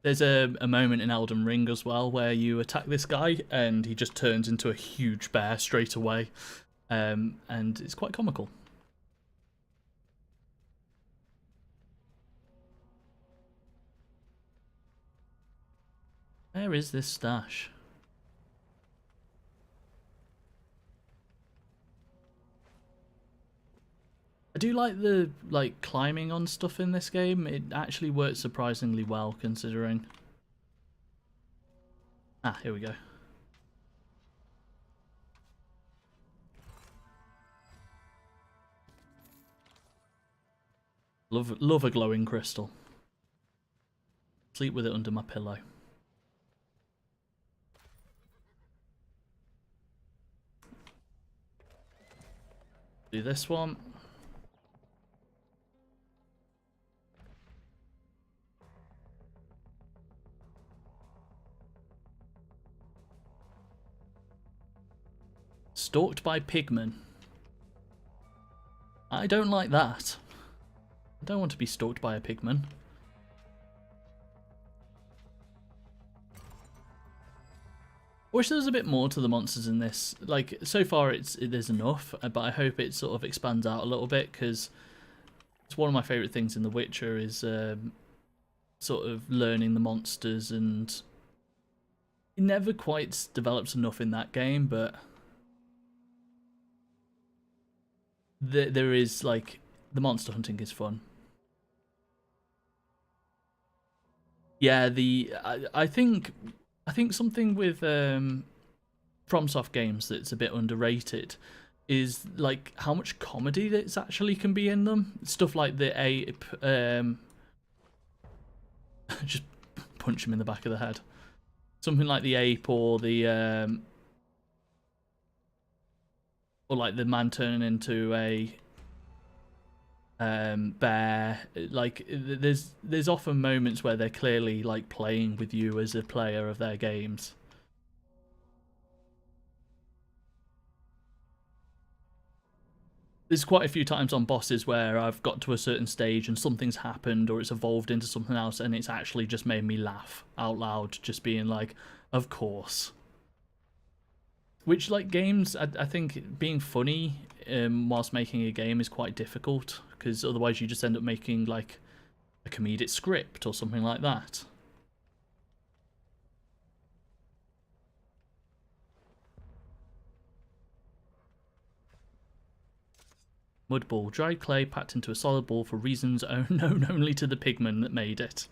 There's a moment in Elden Ring as well where you attack this guy and he just turns into a huge bear straight away. And it's quite comical. Where is this stash? I do like the climbing on stuff in this game. It actually works surprisingly well considering. Ah, here we go. Love a glowing crystal. Sleep with it under my pillow. Do this one. Stalked by pigmen. I don't like that. I don't want to be stalked by a pigman. I wish there was a bit more to the monsters in this. Like, so far there's enough, but I hope it sort of expands out a little bit, because it's one of my favourite things in The Witcher is sort of learning the monsters, and it never quite develops enough in that game, but there is, like, the monster hunting is fun. Yeah, I think something with FromSoft games that's a bit underrated is like how much comedy that's actually can be in them. Stuff like the ape, just punch him in the back of the head. Something like the ape, or the or like the man turning into a bear. Like, there's often moments where they're clearly like playing with you as a player of their games. There's quite a few times on bosses where I've got to a certain stage and something's happened, or it's evolved into something else, and it's actually just made me laugh out loud, just being like, of course. Which, like, games, I think being funny whilst making a game is quite difficult, because otherwise you just end up making like a comedic script or something like that. Mud ball, dried clay packed into a solid ball for reasons known only to the pigmen that made it.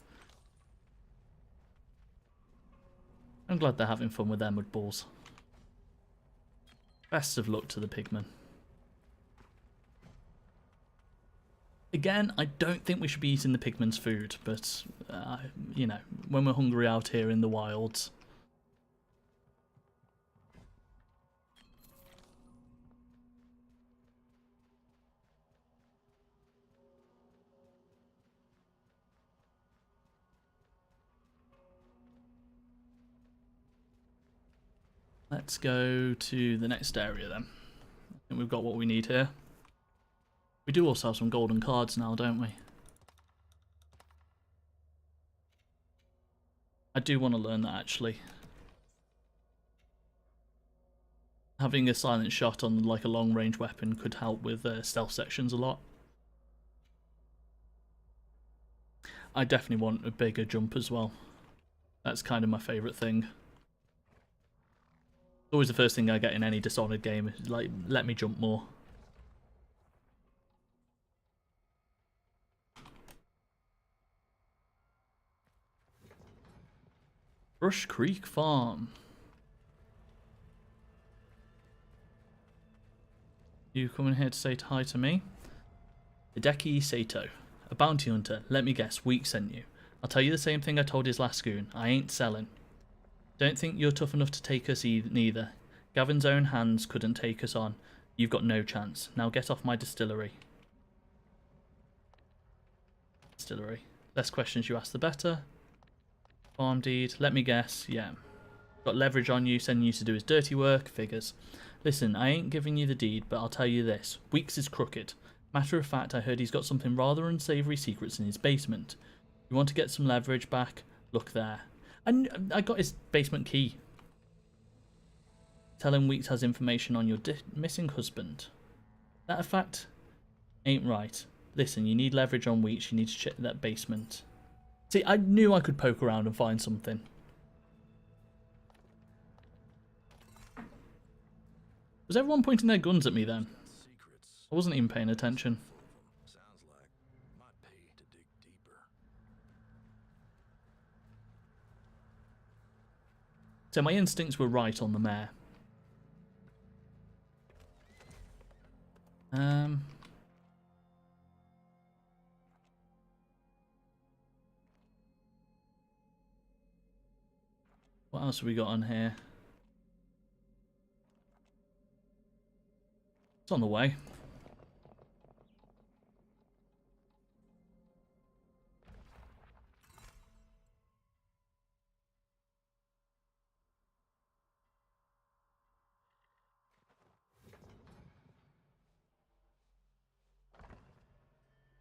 I'm glad they're having fun with their mud balls. Best of luck to the pigmen. Again, I don't think we should be eating the pigmen's food, but, you know, when we're hungry out here in the wilds. Let's go to the next area then. I think we've got what we need here. We do also have some golden cards now, don't we? I do want to learn that, actually. Having a silent shot on like a long range weapon could help with stealth sections a lot. I definitely want a bigger jump as well. That's kind of my favourite thing. It's always the first thing I get in any Dishonored game, like, let me jump more. Brush Creek Farm. You coming here to say hi to me? Hideki Sato, a bounty hunter. Let me guess, Week sent you. I'll tell you the same thing I told his last goon. I ain't selling. Don't think you're tough enough to take us neither. Gavin's own hands couldn't take us on. You've got no chance. Now get off my distillery. Distillery. Less questions you ask, the better. Farm deed. Let me guess. Yeah. Got leverage on you, sending you to do his dirty work. Figures. Listen, I ain't giving you the deed, but I'll tell you this. Weeks is crooked. Matter of fact, I heard he's got something rather unsavoury secrets in his basement. You want to get some leverage back? Look there. I got his basement key. Tell him Weeks has information on your missing husband. That a fact? Ain't right. Listen, you need leverage on Weeks. You need to check that basement. See, I knew I could poke around and find something. Was everyone pointing their guns at me then? I wasn't even paying attention. Sounds like might pay to dig deeper. So my instincts were right on the mare. What else have we got on here? It's on the way.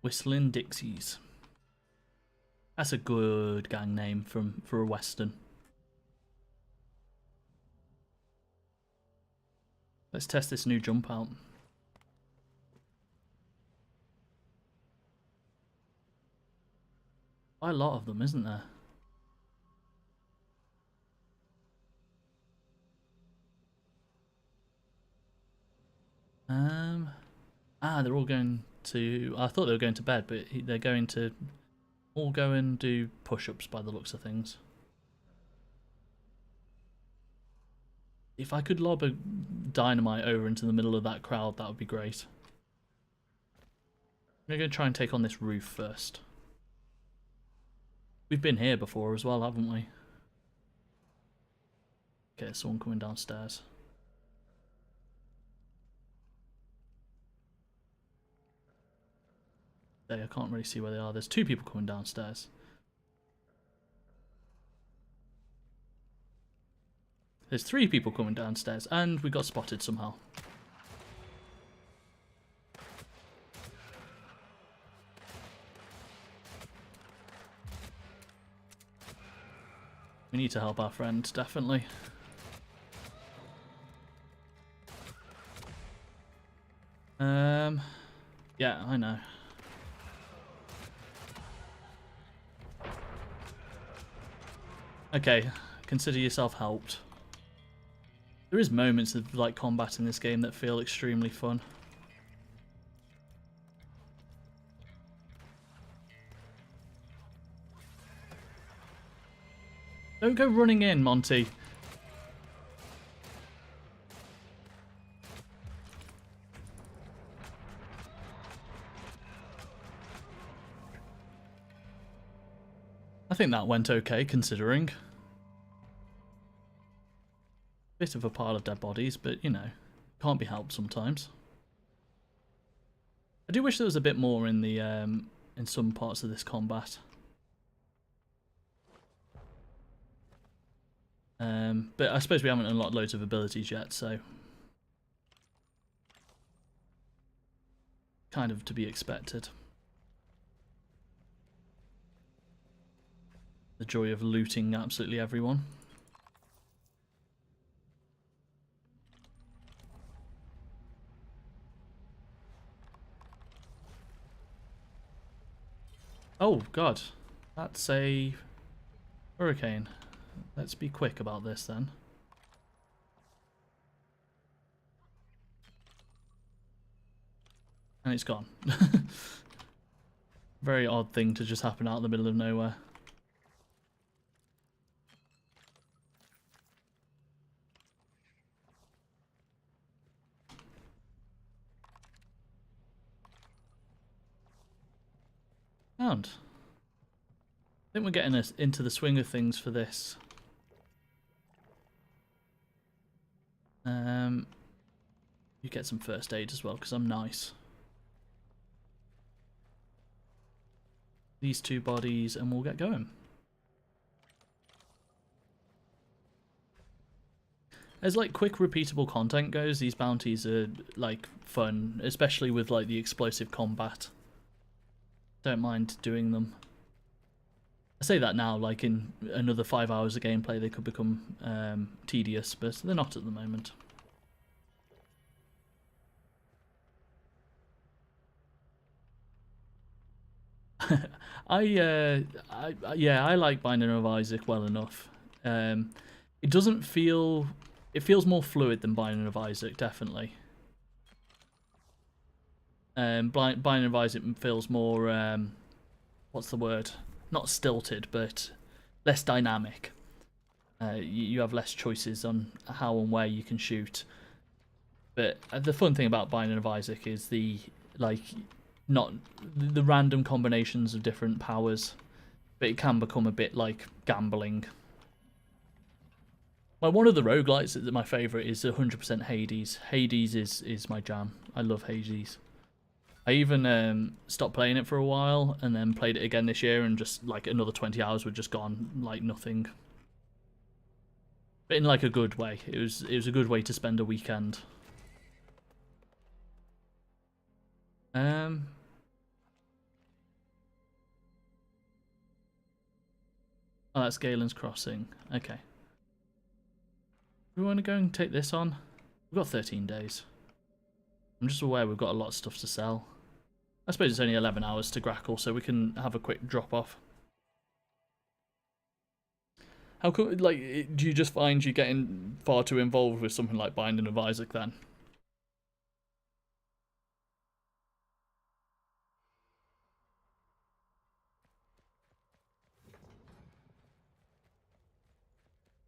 Whistling Dixies. That's a good gang name for a western. Let's test this new jump out. Quite a lot of them, isn't there? They're all going to... I thought they were going to bed, but they're going to all go and do push-ups by the looks of things. If I could lob a dynamite over into the middle of that crowd, that would be great. I'm going to try and take on this roof first. We've been here before as well, haven't we? Okay, someone coming downstairs. I can't really see where they are. There's two people coming downstairs. There's three people coming downstairs, and we got spotted somehow. We need to help our friend, definitely. Yeah, I know. Okay, consider yourself helped. There is moments of like combat in this game that feel extremely fun. Don't go running in, Monty. I think that went okay, considering. Bit of a pile of dead bodies, but, you know, can't be helped sometimes. I do wish there was a bit more in the in some parts of this combat. But I suppose we haven't unlocked loads of abilities yet, so kind of to be expected. The joy of looting absolutely everyone. Oh god, that's a hurricane. Let's be quick about this then. And it's gone. Very odd thing to just happen out in the middle of nowhere. I think we're getting us into the swing of things for this. You get some first aid as well, because I'm nice. These two bodies, and we'll get going. As like quick repeatable content goes, these bounties are like fun, especially with like the explosive combat. Don't mind doing them. I say that now, like in another 5 hours of gameplay they could become tedious, but they're not at the moment. I like Binding of Isaac well enough. It doesn't feel... It feels more fluid than Binding of Isaac, definitely. Binding of Isaac feels more... what's the word? Not stilted, but less dynamic. You have less choices on how and where you can shoot. But the fun thing about Binding of Isaac is the not the random combinations of different powers, but it can become a bit like gambling. Like one of the roguelites that my favourite is 100% Hades. Hades is my jam. I love Hades. I even stopped playing it for a while and then played it again this year, and just like another 20 hours were just gone like nothing. But in like a good way. It was a good way to spend a weekend. Oh, that's Galen's Crossing. Okay. We want to go and take this on? We've got 13 days. I'm just aware we've got a lot of stuff to sell. I suppose it's only 11 hours to Grackle, so we can have a quick drop off. How come, like, do you just find you getting far too involved with something like Binding of Isaac then?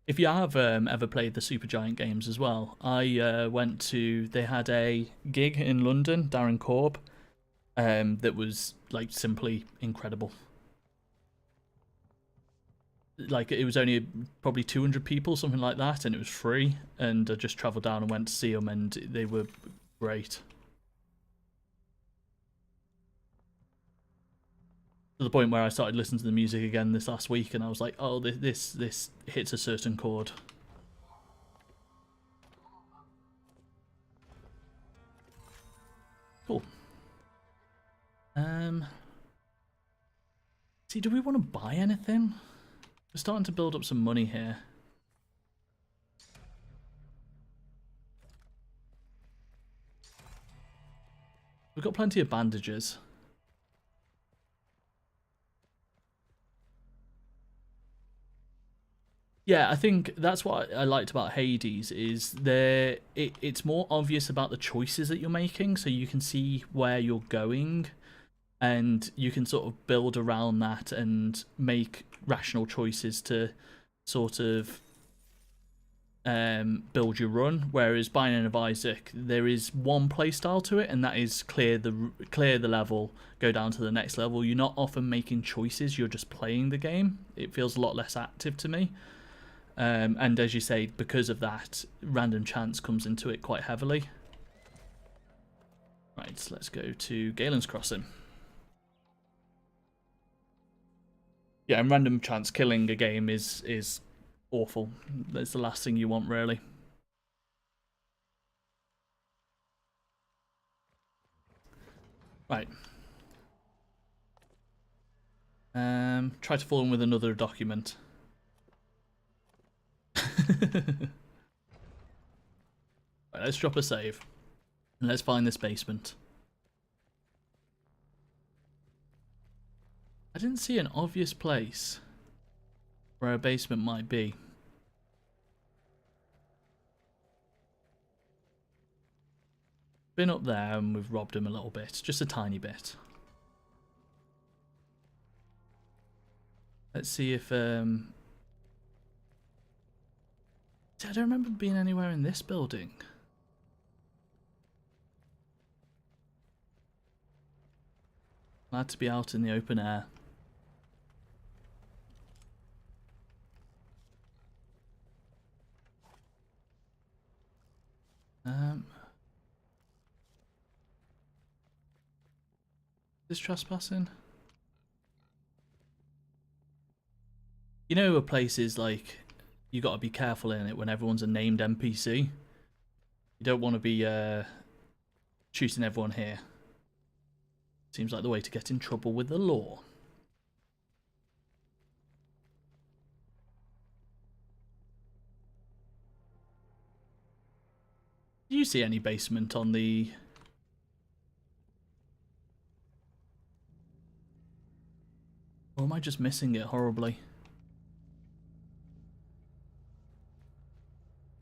If you have ever played the Supergiant games as well, I went to, they had a gig in London, Darren Korb, that was like simply incredible. Like, it was only probably 200 people, something like that, and it was free, and I just travelled down and went to see them, and they were great. To the point where I started listening to the music again this last week, and I was like, oh, this hits a certain chord. Cool. See, do we want to buy anything? We're starting to build up some money here. We've got plenty of bandages. Yeah, I think that's what I liked about Hades is it's more obvious about the choices that you're making, so you can see where you're going, and you can sort of build around that and make rational choices to sort of build your run. Whereas Binding of Isaac, there is one playstyle to it, and that is clear the level, go down to the next level. You're not often making choices, you're just playing the game. It feels a lot less active to me. And as you say, because of that, random chance comes into it quite heavily. Right, so let's go to Galen's Crossing. Yeah, and random chance killing a game is awful. That's the last thing you want, really. Right. Try to fall in with another document. Right, let's drop a save. And let's find this basement. I didn't see an obvious place where a basement might be. Been up there and we've robbed him a little bit. Just a tiny bit. Let's see if... I don't remember being anywhere in this building. Glad to be out in the open air. Is trespassing? You know, a place is like, you got to be careful in it when everyone's a named NPC. You don't want to be shooting everyone here. Seems like the way to get in trouble with the law. Do you see any basement on the... Or am I just missing it horribly?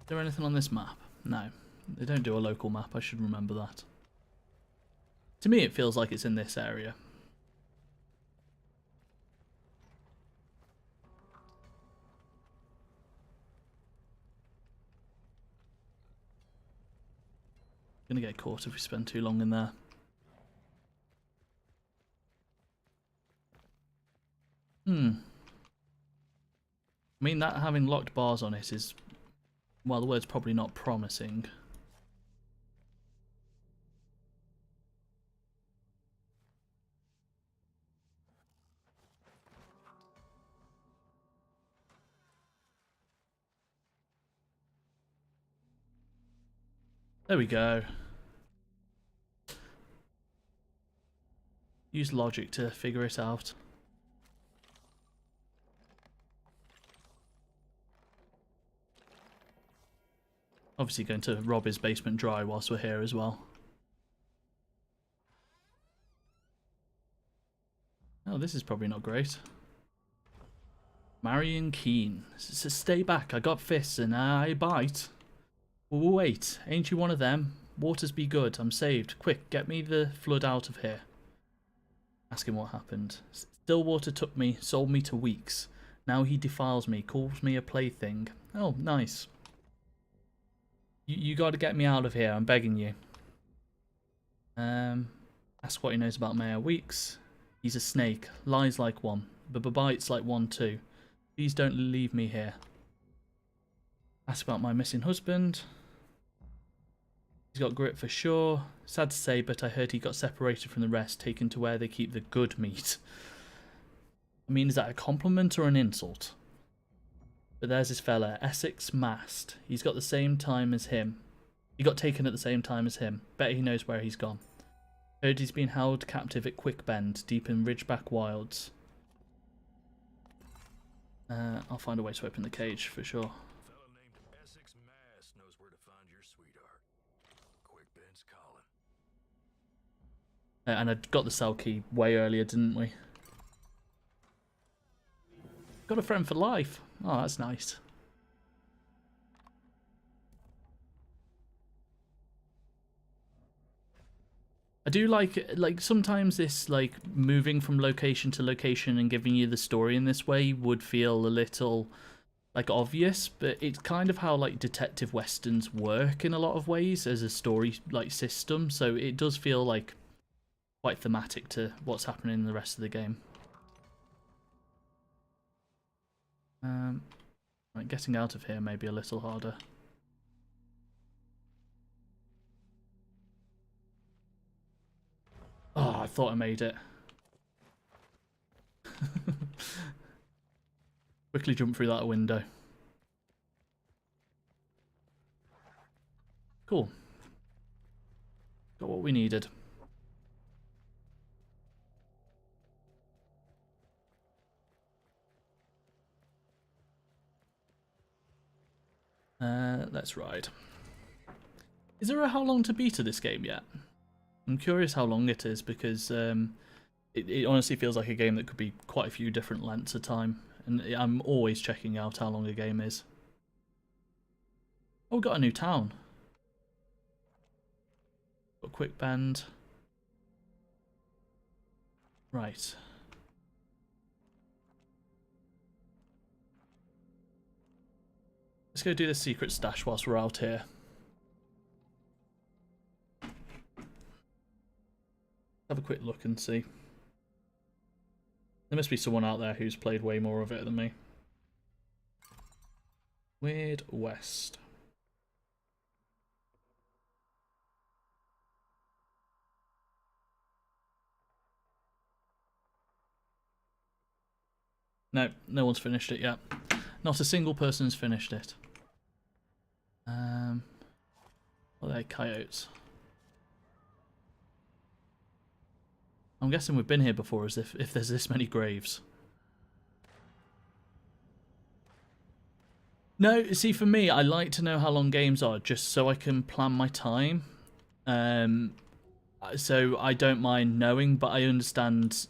Is there anything on this map? No. They don't do a local map, I should remember that. To me it feels like it's in this area. Gonna get caught if we spend too long in there. I mean, that having locked bars on it is, well, the word's probably not promising. There we go. Use logic to figure it out. Obviously going to rob his basement dry whilst we're here as well. Oh, this is probably not great. Marion Keene. So stay back, I got fists and I bite. Wait, ain't you one of them? Waters be good, I'm saved. Quick, get me the flood out of here. Ask him what happened. Stillwater took me, sold me to Weeks. Now he defiles me, calls me a plaything. Oh, nice. You gotta get me out of here, I'm begging you. Ask what he knows about Mayor Weeks. He's a snake, lies like one, but bites like one too. Please don't leave me here. Ask about my missing husband. He's got grit for sure. Sad to say, but I heard he got separated from the rest, taken to where they keep the good meat. I mean, is that a compliment or an insult? But there's this fella, Essex Mast. He's got the same time as him. He got taken at the same time as him. Bet he knows where he's gone. Heard he's been held captive at Quickbend, deep in Ridgeback Wilds. I'll find a way to open the cage for sure. A fellow named Essex Mass knows where to find your sweetheart. Quickbend's calling. And I got the cell key way earlier, didn't we? Got a friend for life. Oh, that's nice. I do like sometimes this like moving from location to location and giving you the story in this way would feel a little like obvious, but it's kind of how like detective westerns work in a lot of ways as a story like system, so it does feel like quite thematic to what's happening in the rest of the game. Right, getting out of here may be a little harder. Oh, I thought I made it. Quickly jump through that window. Cool. Got what we needed. Let's ride. Is there a how long to beat of this game yet? I'm curious how long it is because it honestly feels like a game that could be quite a few different lengths of time, and I'm always checking out how long a game is. Oh, we got a new town. Got Quickbend. Right. Let's go do the secret stash whilst we're out here. Have a quick look and see. There must be someone out there who's played way more of it than me. Weird West. No, no one's finished it yet. Not a single person's finished it. Well, they're coyotes. I'm guessing we've been here before, as if there's this many graves. No, see, for me, I like to know how long games are, just so I can plan my time. So I don't mind knowing, but I understand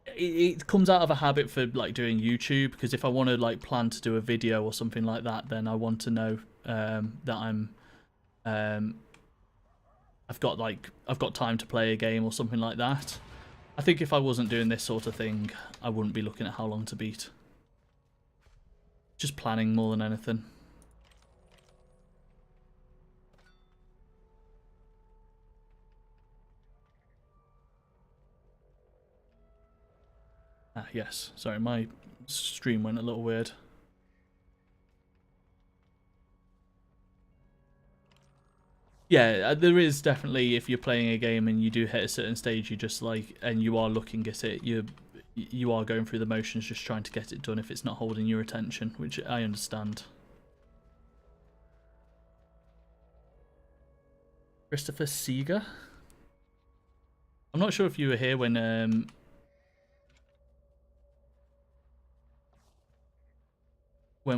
it comes out of a habit for like doing YouTube, because if I want to like plan to do a video or something like that, then I want to know that I've got time to play a game or something like that. I think if I wasn't doing this sort of thing, I wouldn't be looking at how long to beat. Just planning more than anything. Ah, yes. Sorry, my stream went a little weird. Yeah, there is definitely, if you're playing a game and you do hit a certain stage, you just like, and you are looking at it, you are going through the motions just trying to get it done if it's not holding your attention, which I understand. Christopher Seeger? I'm not sure if you were here when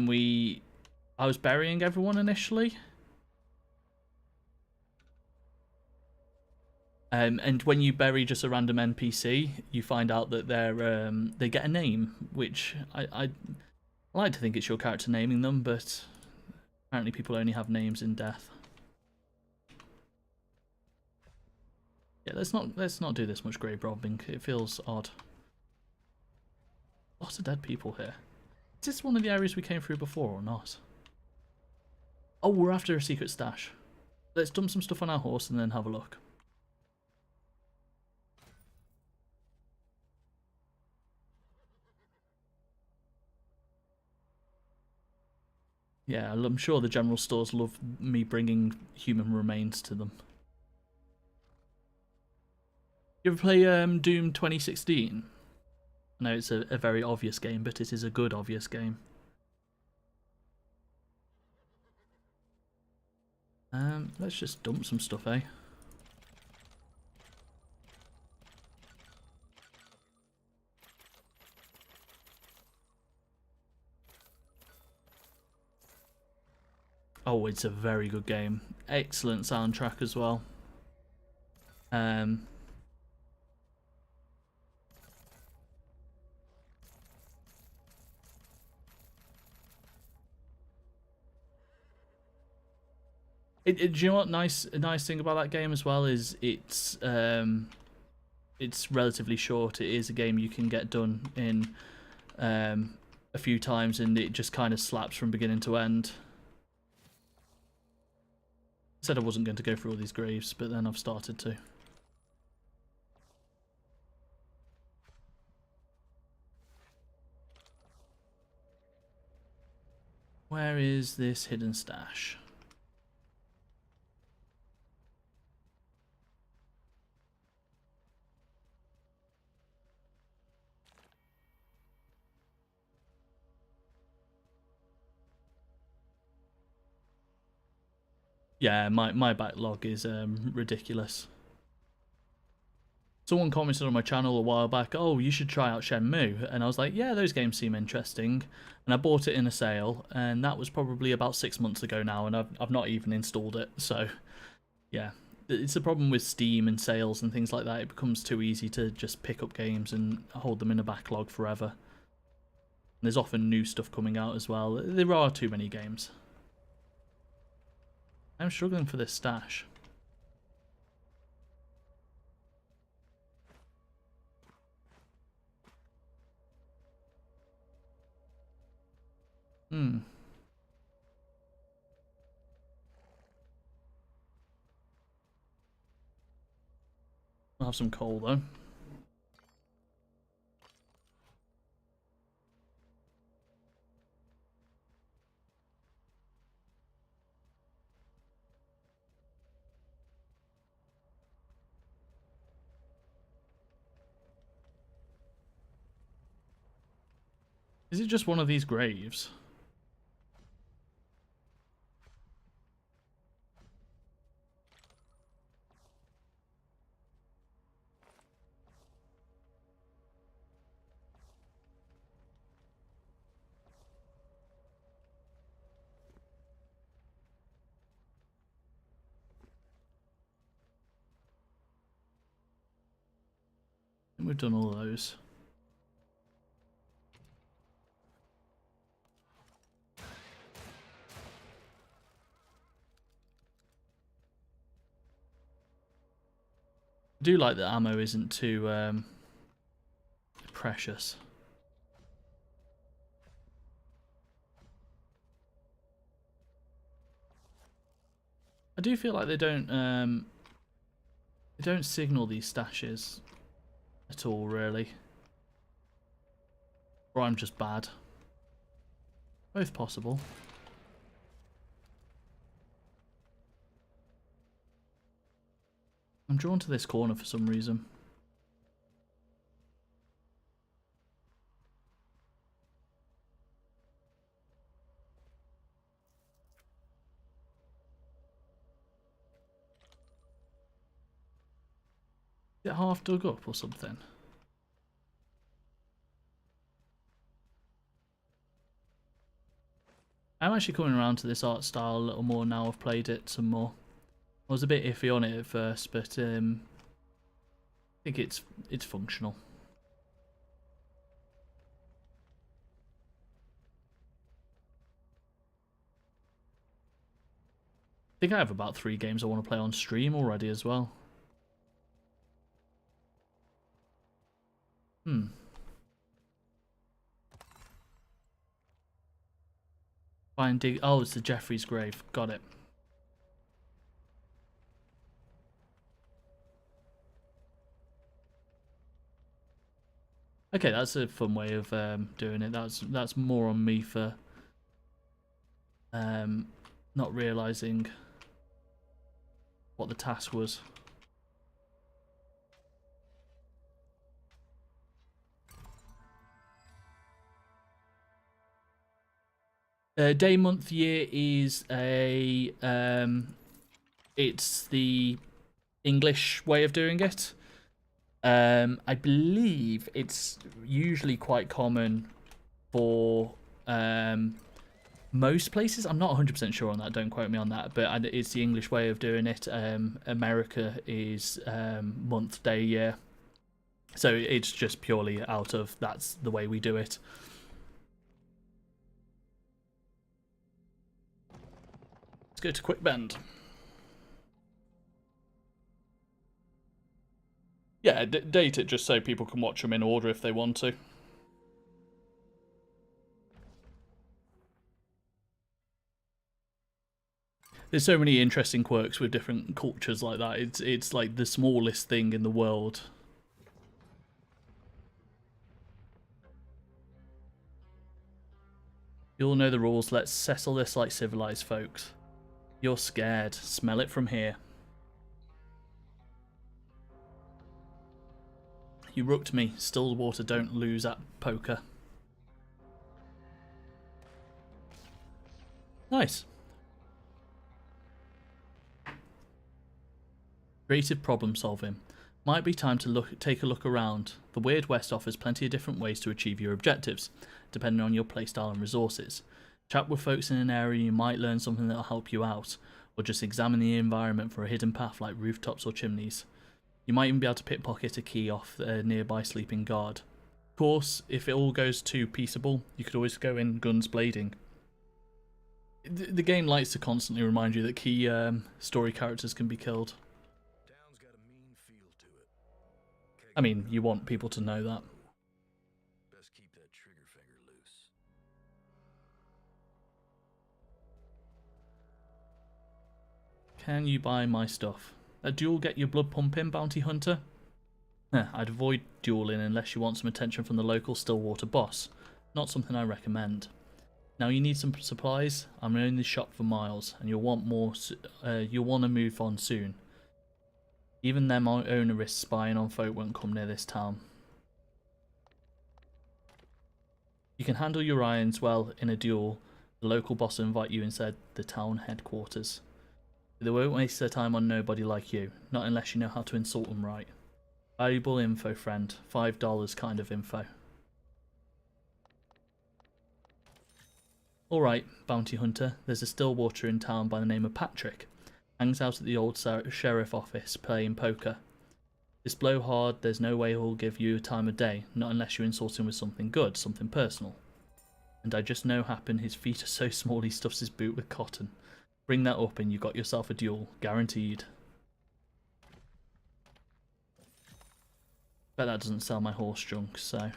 we I was burying everyone initially. And when you bury just a random NPC, you find out that they get a name, which I like to think it's your character naming them, but apparently people only have names in death. Yeah, let's not do this much grave robbing. It feels odd. Lots of dead people here. Is this one of the areas we came through before or not? Oh, we're after a secret stash. Let's dump some stuff on our horse and then have a look. Yeah, I'm sure the general stores love me bringing human remains to them. You ever play Doom 2016? I know it's a very obvious game, but it is a good obvious game. Let's just dump some stuff, eh? Oh, it's a very good game. Excellent soundtrack as well. Do you know what a nice thing about that game as well is it's relatively short. It is a game you can get done in a few times, and it just kind of slaps from beginning to end. I said I wasn't going to go through all these graves, but then I've started to. Where is this hidden stash? Yeah, my backlog is ridiculous. Someone commented on my channel a while back, oh, you should try out Shenmue. And I was like, yeah, those games seem interesting. And I bought it in a sale, and that was probably about 6 months ago now, and I've not even installed it. So, yeah, it's a problem with Steam and sales and things like that. It becomes too easy to just pick up games and hold them in a backlog forever. And there's often new stuff coming out as well. There are too many games. I'm struggling for this stash. I'll have some coal though. Is it just one of these graves? And we've done all those. I do like that ammo isn't too precious. I do feel like they don't signal these stashes at all, really. Or I'm just bad. Both possible. I'm drawn to this corner for some reason. Is it half dug up or something? I'm actually coming around to this art style a little more now I've played it some more. I was a bit iffy on it at first, but I think it's functional. I think I have about 3 games I want to play on stream already as well. Finding... Oh, it's the Jeffrey's grave. Got it. Okay, that's a fun way of doing it. That's more on me for not realising what the task was. Day, month, year is a it's the English way of doing it. I believe it's usually quite common for most places. I'm not 100% sure on that, don't quote me on that, but it's the English way of doing it. America is month, day, year. So it's just purely out of that's the way we do it. Let's go to Quick Bend. Yeah, date it just so people can watch them in order if they want to. There's so many interesting quirks with different cultures like that. It's like the smallest thing in the world. You all know the rules. Let's settle this like civilized folks. You're scared. Smell it from here. You rooked me. Still water don't lose at poker. Nice. Creative problem solving. Might be time to take a look around. The Weird West offers plenty of different ways to achieve your objectives, depending on your playstyle and resources. Chat with folks in an area, you might learn something that will help you out, or just examine the environment for a hidden path like rooftops or chimneys. You might even be able to pickpocket a key off a nearby sleeping guard. Of course, if it all goes too peaceable, you could always go in guns blazing. The game likes to constantly remind you that key story characters can be killed. Town's got a mean feel to it. I mean, you want people to know that. Best keep that trigger finger loose. Can you buy my stuff? A duel get your blood pumping, Bounty Hunter? I'd avoid dueling unless you want some attention from the local Stillwater boss. Not something I recommend. Now you need some supplies. I'm in the shop for miles, and you'll want more. You'll want to move on soon. Even them ownerists spying on folk won't come near this town. You can handle your irons well in a duel. The local boss will invite you inside the town headquarters. They won't waste their time on nobody like you, not unless you know how to insult them right. Valuable info, friend. $5 kind of info. Alright, Bounty Hunter, there's a Stillwater in town by the name of Patrick. Hangs out at the old sheriff office playing poker. This blowhard, there's no way he'll give you a time of day, not unless you insult him with something good, something personal. And I just know happen his feet are so small he stuffs his boot with cotton. Bring that up and you got yourself a duel, guaranteed. Bet that doesn't sell my horse junk, so...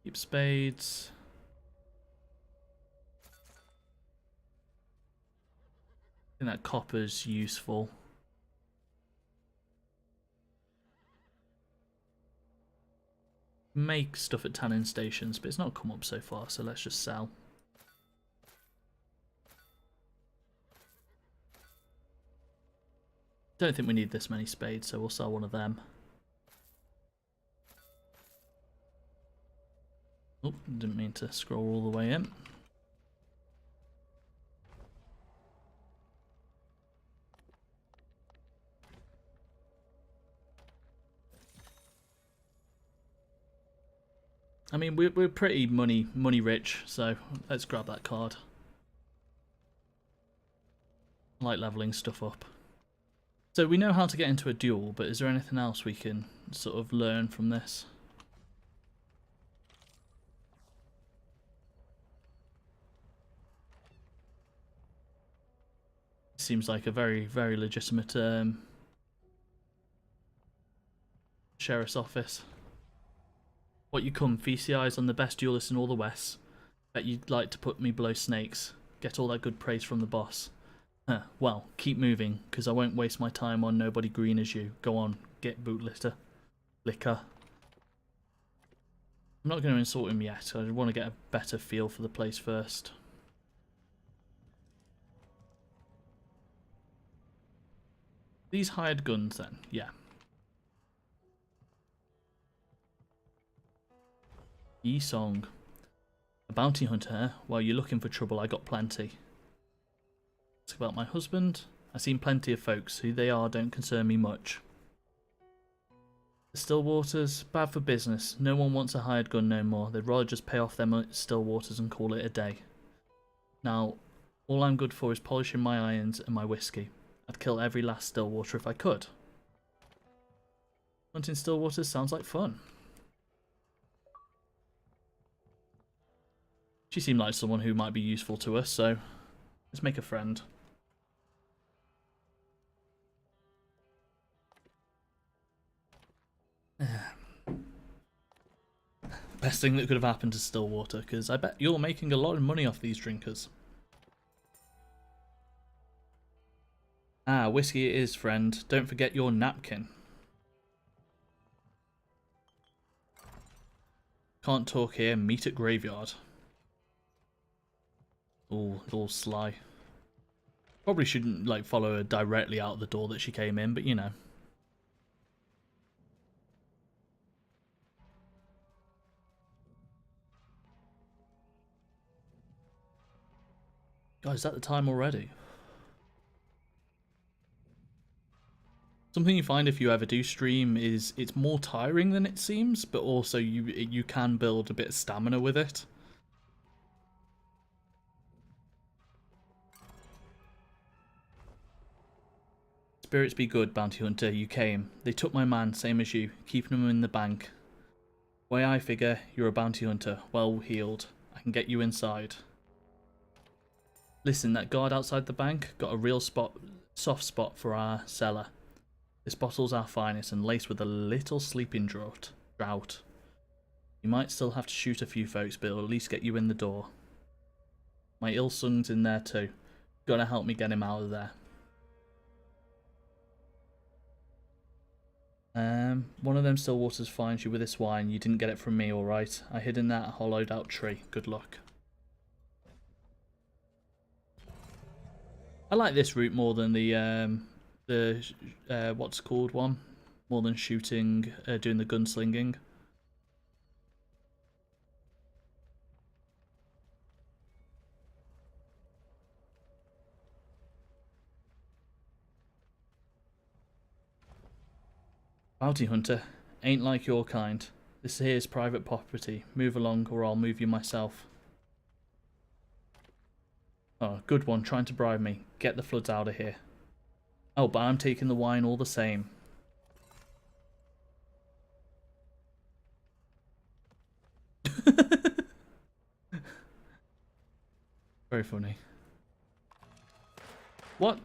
Keep spades. I think that copper's useful. Make stuff at tanning stations, but it's not come up so far, so let's just sell. Don't think we need this many spades, so we'll sell one of them. Oh, didn't mean to scroll all the way in. I mean, we're pretty money rich, so let's grab that card. I like leveling stuff up. So we know how to get into a duel, but is there anything else we can sort of learn from this? Seems like a very, very legitimate sheriff's office. What you come, feast your eyes on the best duelist in all the West. Bet you'd like to put me below Snakes. Get all that good praise from the boss. Huh, well, keep moving, because I won't waste my time on nobody green as you. Go on, get bootlicker. Liquor. I'm not going to insult him yet. I want to get a better feel for the place first. These hired guns then, yeah. E-song. A bounty hunter? While you're looking for trouble, I got plenty. Ask about my husband. I've seen plenty of folks. Who they are don't concern me much. The Stillwaters, bad for business. No one wants a hired gun no more. They'd rather just pay off them Stillwaters and call it a day. Now, all I'm good for is polishing my irons and my whiskey. I'd kill every last Stillwater if I could. Hunting Stillwaters sounds like fun. She seemed like someone who might be useful to us, so let's make a friend. Best thing that could have happened to Stillwater, because I bet you're making a lot of money off these drinkers. Ah, whiskey it is, friend. Don't forget your napkin. Can't talk here. Meet at graveyard. Ooh, all sly. Probably shouldn't like follow her directly out the door that she came in, but you know. Guys, is that the time already? Something you find if you ever do stream is it's more tiring than it seems, but also you can build a bit of stamina with it. Spirits be good, bounty hunter, you came. They took my man, same as you, keeping him in the bank. Way I figure, you're a bounty hunter, well healed. I can get you inside. Listen, that guard outside the bank got a real soft spot for our cellar. This bottle's our finest and laced with a little sleeping drought. You might still have to shoot a few folks, but it'll at least get you in the door. My Ilsung's in there too. Gotta help me get him out of there. One of them Stillwaters finds you with this wine. You didn't get it from me, alright? I hid in that hollowed out tree. Good luck. I like this route more than the what's called one? More than shooting, doing the gunslinging. Bounty hunter, ain't like your kind. This here's private property. Move along or I'll move you myself. Oh, good one, trying to bribe me. Get the floods out of here. Oh, but I'm taking the wine all the same. Very funny. What?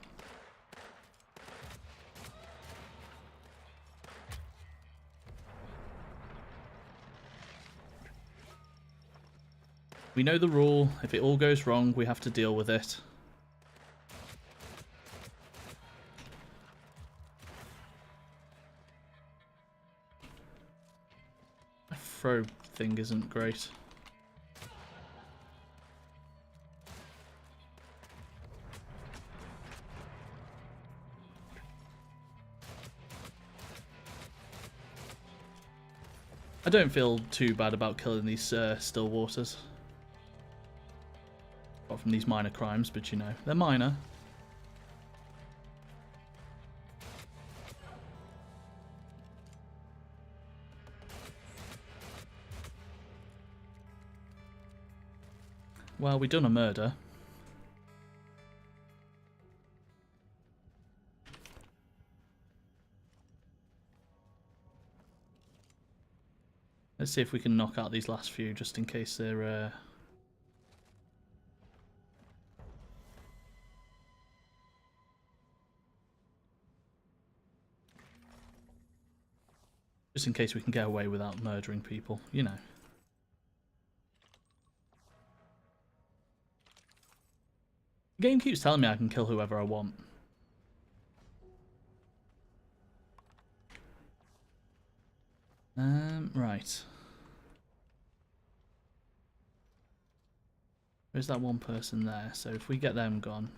We know the rule. If it all goes wrong, we have to deal with it. My throw thing isn't great. I don't feel too bad about killing these Stillwaters. Apart from these minor crimes, but you know, they're minor. well, we done a murder. Let's see if we can knock out these last few, just in case they're... Just in case we can get away without murdering people, you know. The game keeps telling me I can kill whoever I want. Right. There's that one person there, so if we get them gone...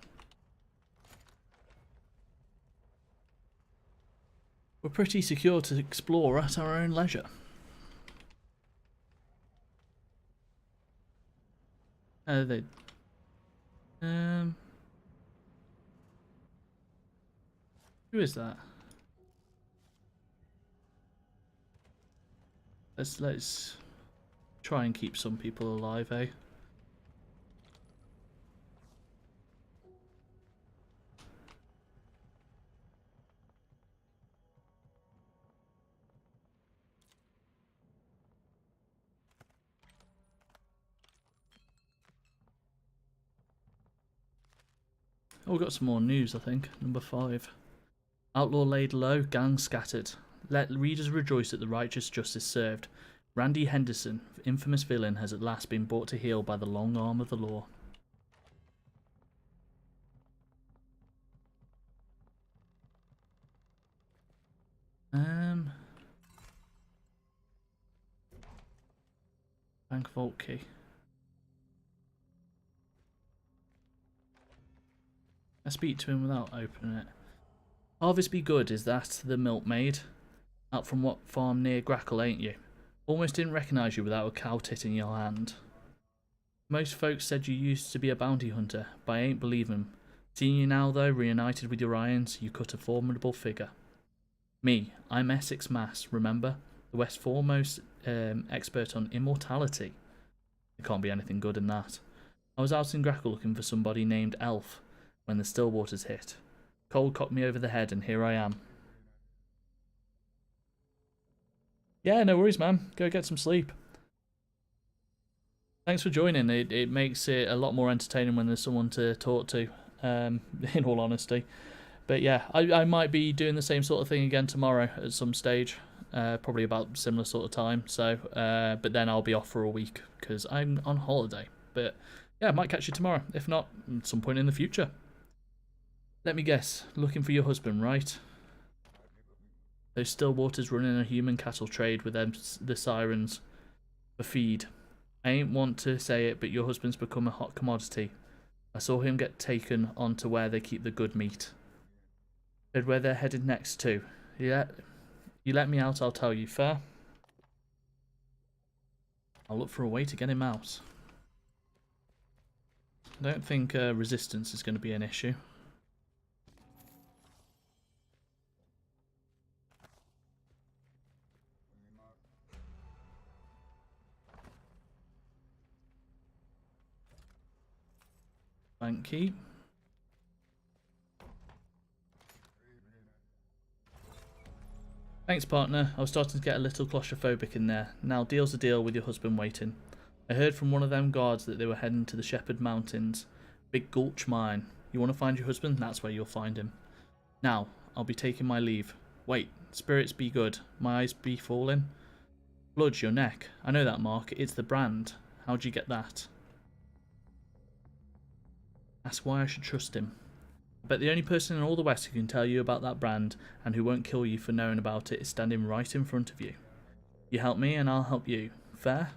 We're pretty secure to explore at our own leisure. Who is that? Let's try and keep some people alive, eh? Oh, we've got some more news, I think. Number 5. Outlaw laid low, gang scattered. Let readers rejoice at the righteous justice served. Randy Henderson, infamous villain, has at last been brought to heel by the long arm of the law. Bank vault key. I speak to him without opening it. Harvest be good, is that the milkmaid? Out from what farm near Grackle, ain't you? Almost didn't recognise you without a cow tit in your hand. Most folks said you used to be a bounty hunter, but I ain't believe 'em. Seeing you now, though, reunited with your irons, you cut a formidable figure. Me, I'm Essex Mass, remember? The West's foremost expert on immortality. There can't be anything good in that. I was out in Grackle looking for somebody named Elf when the Stillwaters hit. Cold cocked me over the head, and here I am. Yeah, no worries, man. Go get some sleep. Thanks for joining. It makes it a lot more entertaining when there's someone to talk to, in all honesty. But yeah, I might be doing the same sort of thing again tomorrow at some stage. Probably about similar sort of time. So, but then I'll be off for a week because I'm on holiday. But yeah, I might catch you tomorrow. If not, at some point in the future. Let me guess. Looking for your husband, right? Those Stillwaters running a human cattle trade with them, the sirens for feed. I ain't want to say it, but your husband's become a hot commodity. I saw him get taken on to where they keep the good meat. Said where they're headed next to. Yeah, you let me out, I'll tell you. Fair? I'll look for a way to get him out. I don't think resistance is going to be an issue. Thank you. Thanks, partner. I was starting to get a little claustrophobic in there. Now, deal's a deal with your husband waiting. I heard from one of them guards that they were heading to the Shepherd Mountains. Big Gulch mine. You want to find your husband? That's where you'll find him. Now, I'll be taking my leave. Wait, spirits be good. My eyes be falling. Bludge, your neck. I know that mark. It's the brand. How'd you get that? Ask why I should trust him. I bet the only person in all the West who can tell you about that brand and who won't kill you for knowing about it is standing right in front of you. You help me and I'll help you. Fair?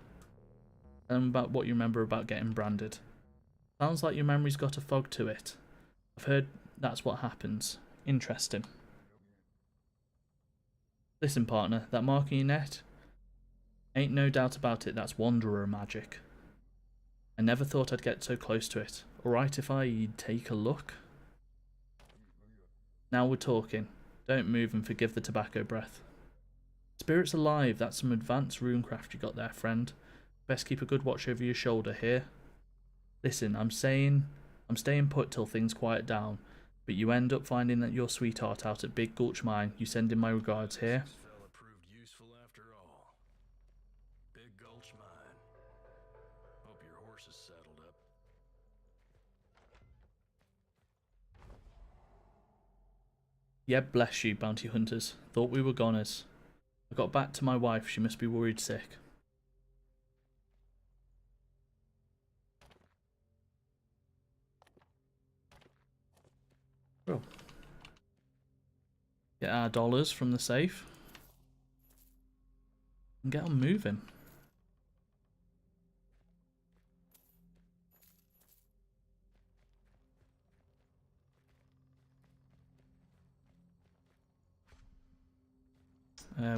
Tell them about what you remember about getting branded. Sounds like your memory's got a fog to it. I've heard that's what happens. Interesting. Listen, partner, that mark in your net? Ain't no doubt about it, that's Wanderer magic. I never thought I'd get so close to it. Alright if I take a look? Now we're talking. Don't move and forgive the tobacco breath. Spirits alive, that's some advanced runecraft you got there, friend. Best keep a good watch over your shoulder here. Listen, I'm staying put till things quiet down, but you end up finding that your sweetheart out at Big Gulch Mine. You send in my regards here. This fella proved useful after all. Big Gulch Mine. Hope your horse is saddled up. Yeah, bless you, bounty hunters. Thought we were goners. I got back to my wife. She must be worried sick. Bro. Get our dollars from the safe. And get on moving.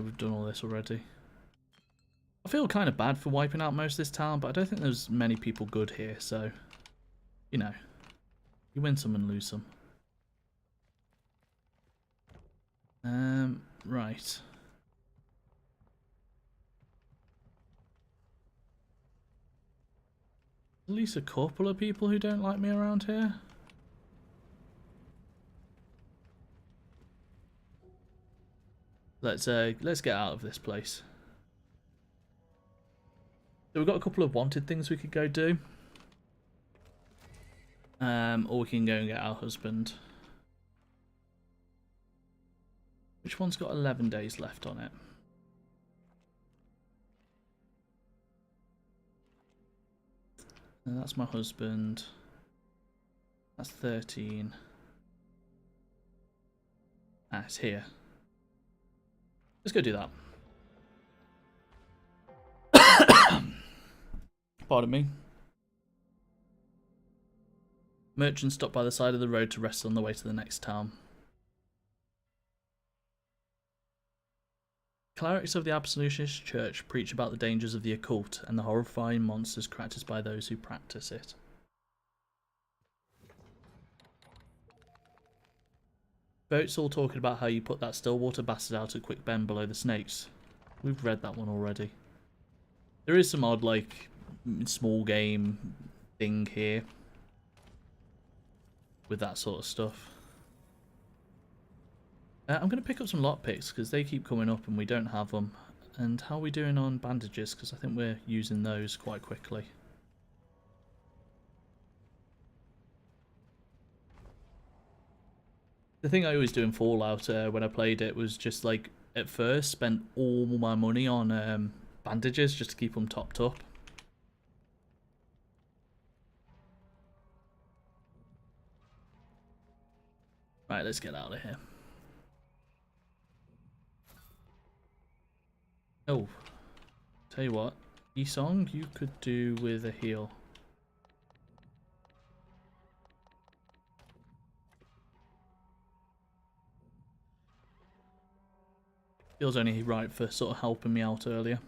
We've done all this already. I feel kind of bad for wiping out most of this town, but I don't think there's many people good here, so... You know. You win some and lose some. Right. At least a couple of people who don't like me around here. Let's get out of this place. So we've got a couple of wanted things we could go do. Or we can go and get our husband. Which one's got 11 days left on it? And that's my husband. That's 13. Ah, it's here. Let's go do that. Pardon me. Merchants stop by the side of the road to rest on the way to the next town. Clerics of the Absolutist Church preach about the dangers of the occult and the horrifying monsters practiced by those who practice it. Boat's all talking about how you put that Stillwater bastard out at Quick Bend below the snakes. We've read that one already. There is some odd, like, small game thing here with that sort of stuff. I'm going to pick up some lockpicks because they keep coming up and we don't have them. And how are we doing on bandages? Because I think we're using those quite quickly. The thing I always do in Fallout when I played it was just like at first spent all my money on bandages just to keep them topped up. Right, let's get out of here. Oh, tell you what, E-Song you could do with a heal. Feels only right for sort of helping me out earlier.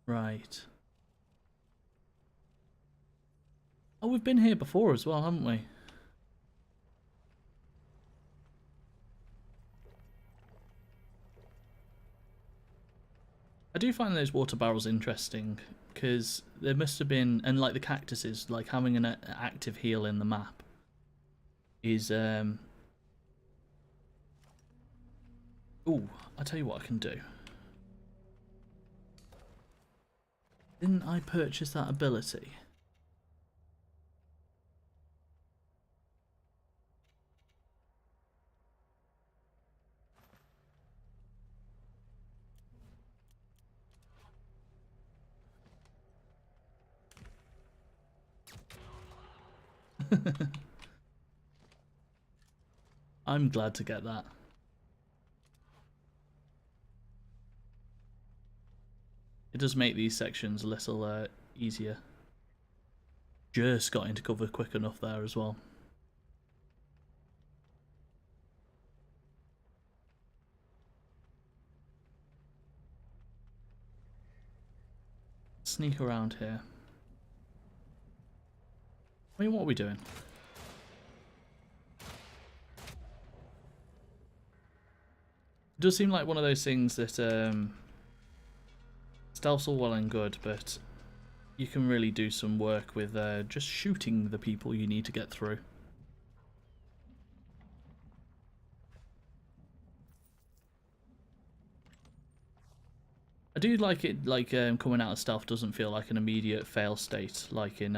Right. Oh, we've been here before as well, haven't we? I do find those water barrels interesting because there must have been, and like the cactuses, like having an active heal in the map is ooh, I'll tell you what I can do. Didn't I purchase that ability? I'm glad to get that. It does make these sections a little easier. Just got into cover quick enough there as well. sneak around here. I mean, what are we doing? It does seem like one of those things that stealth's all well and good, but you can really do some work with just shooting the people you need to get through. I do like it, like coming out of stealth doesn't feel like an immediate fail state, like in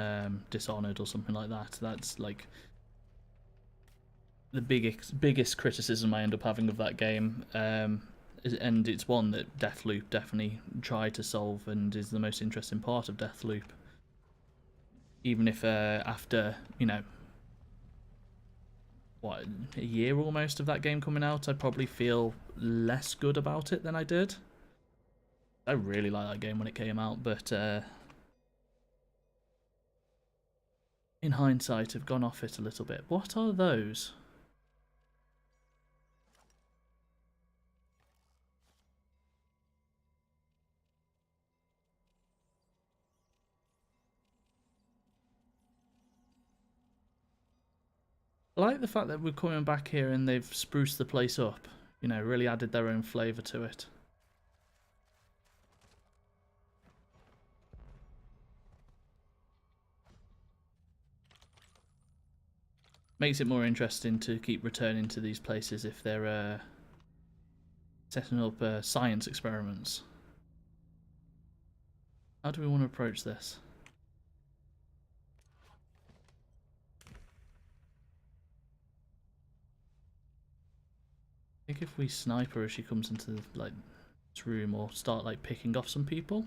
Dishonored or something like that. That's like the biggest criticism I end up having of that game, and it's one that Deathloop definitely tried to solve and is the most interesting part of Deathloop. Even if after, you know, what, a year almost of that game coming out, I probably feel less good about it than I did. I really liked that game when it came out, but in hindsight, I've gone off it a little bit. What are those? I like the fact that we're coming back here and they've spruced the place up. You know, really added their own flavour to it. Makes it more interesting to keep returning to these places if they're setting up science experiments. How do we want to approach this? I think if we snipe her as she comes into like this room, or start like picking off some people.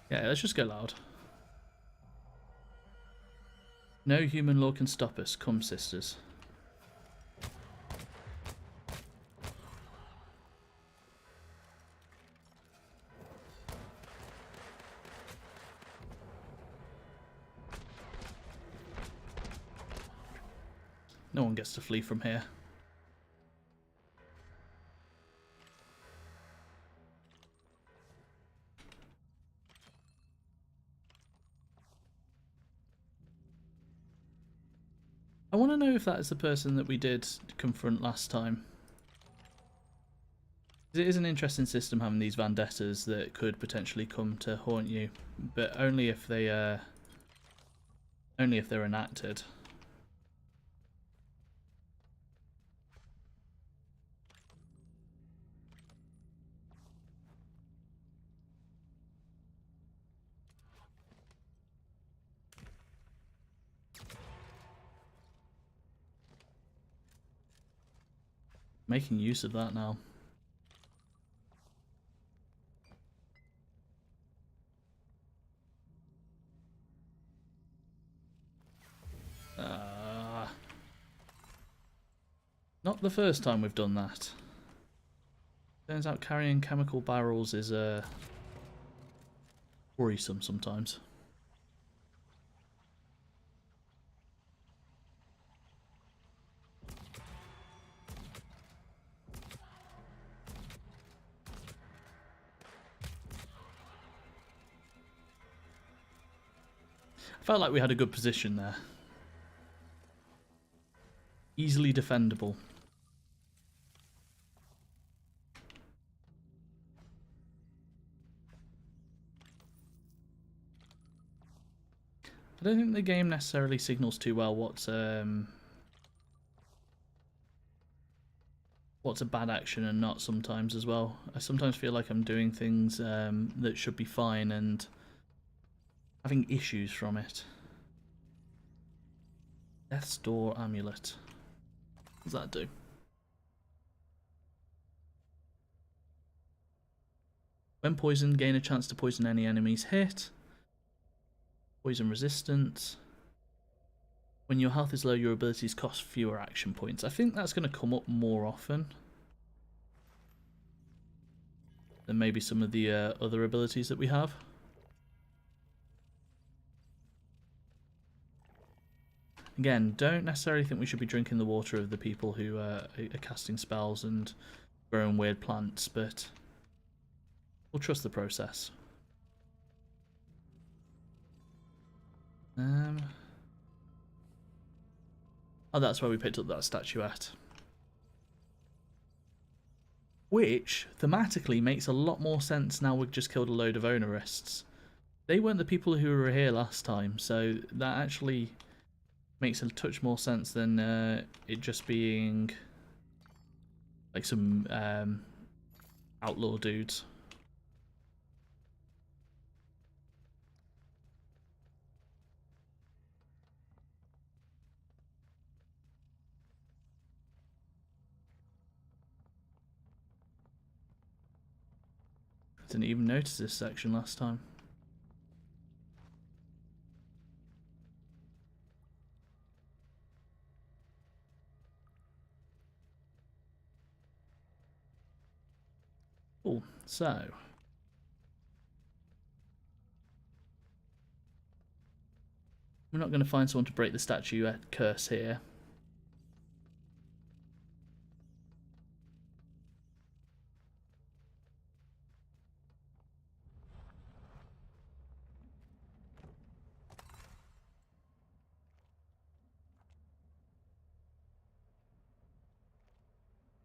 Yeah, let's just go loud. No human law can stop us. Come, sisters. No one gets to flee from here. I want to know if that is the person that we did confront last time. It is an interesting system having these vendettas that could potentially come to haunt you, but only if they're enacted. Making use of that now. Not the first time we've done that. Turns out carrying chemical barrels is worrisome sometimes. Felt like we had a good position there. Easily defendable. I don't think the game necessarily signals too well what's a bad action and not sometimes as well. I sometimes feel like I'm doing things that should be fine and having issues from it. Death's Door Amulet. What does that do? When poisoned, gain a chance to poison any enemies hit. Poison resistance. When your health is low, your abilities cost fewer action points. I think that's going to come up more often. than maybe some of the other abilities that we have. Again, don't necessarily think we should be drinking the water of the people who are casting spells and growing weird plants, but we'll trust the process. Oh, that's where we picked up that statuette. Which, thematically, makes a lot more sense now we've just killed a load of Onarists. They weren't the people who were here last time, so that actually makes a touch more sense than it just being like some outlaw dudes. Didn't even notice this section last time. Cool. So we're not going to find someone to break the statue curse here.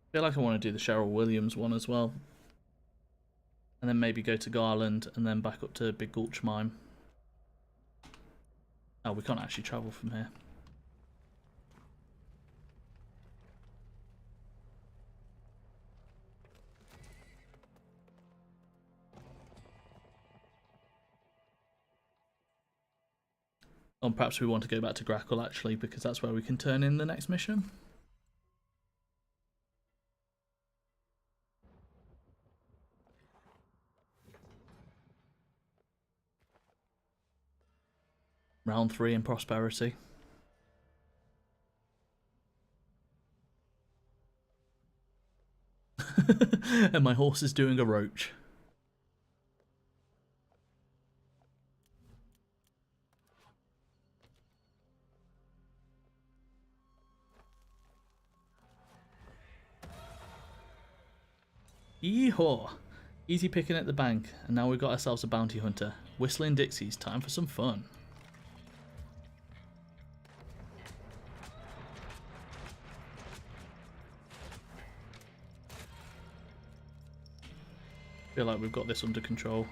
I feel like I want to do the Cheryl Williams one as well. And then maybe go to Garland and then back up to Big Gulch Mine. Oh, we can't actually travel from here. Or perhaps we want to go back to Grackle actually, because that's where we can turn in the next mission. Round 3 in Prosperity. And my horse is doing a roach. Yeehaw! Easy picking at the bank, and now we've got ourselves a bounty hunter. Whistling Dixies, time for some fun. Feel like we've got this under control.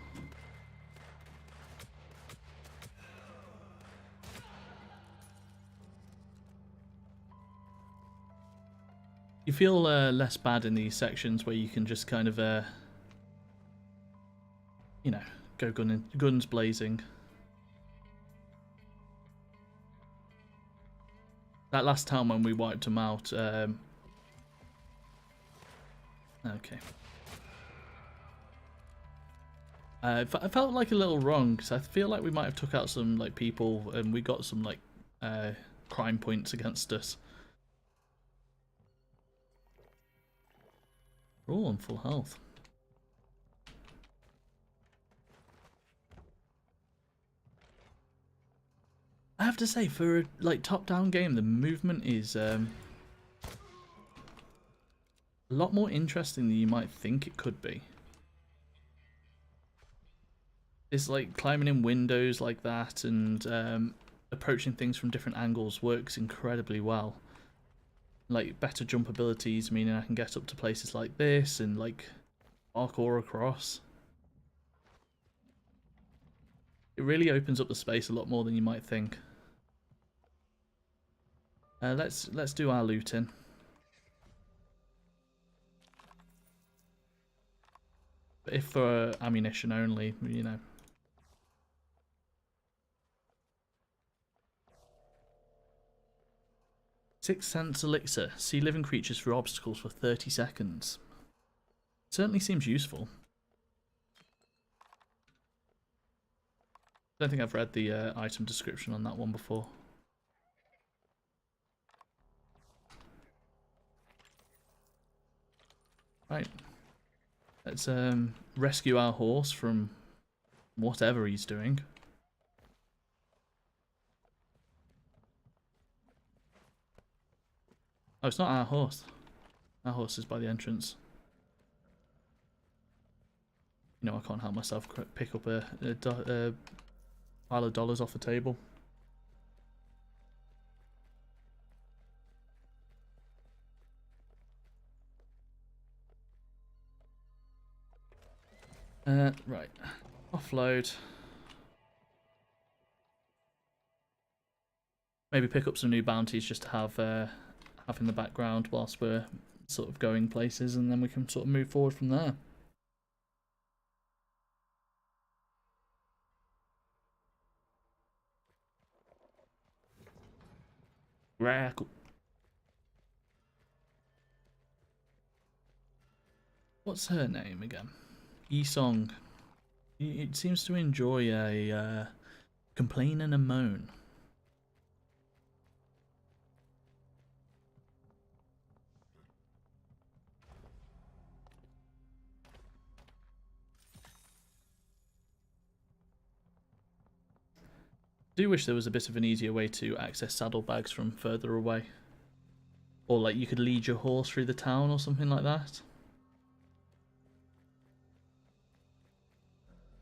You feel less bad in these sections where you can just kind of, you know, go guns blazing. That last time when we wiped them out, okay. I felt like a little wrong because I feel like we might have took out some like people and we got some like crime points against us. We're all on full health. I have to say, for a like top-down game, the movement is a lot more interesting than you might think it could be. It's like climbing in windows like that and approaching things from different angles works incredibly well. Like better jump abilities, meaning I can get up to places like this and like parkour across. It really opens up the space a lot more than you might think. Let's do our looting. But if for ammunition only, you know. Sixth Sense Elixir. See living creatures through obstacles for 30 seconds. Certainly seems useful. I don't think I've read the item description on that one before. Right. Let's rescue our horse from whatever he's doing. Oh, it's not our horse. Our horse is by the entrance. You know, I can't help myself pick up a pile of dollars off the table. Right. Offload. Maybe pick up some new bounties just to have in the background whilst we're sort of going places, and then we can sort of move forward from there. Cool. What's her name again? Yi-Song. It seems to enjoy a complain and a moan. I do wish there was a bit of an easier way to access saddlebags from further away. Or like you could lead your horse through the town or something like that.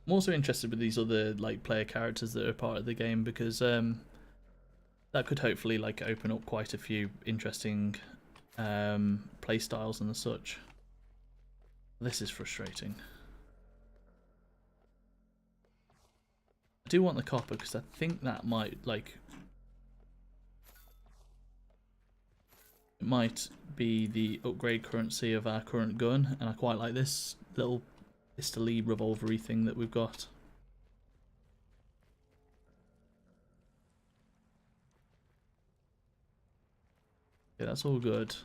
I'm also interested with these other like player characters that are part of the game, because that could hopefully like open up quite a few interesting play styles and such. This is frustrating. I do want the copper because I think that might it might be the upgrade currency of our current gun, and I quite like this little Mr. Lee revolvery thing that we've got. Yeah, that's all good.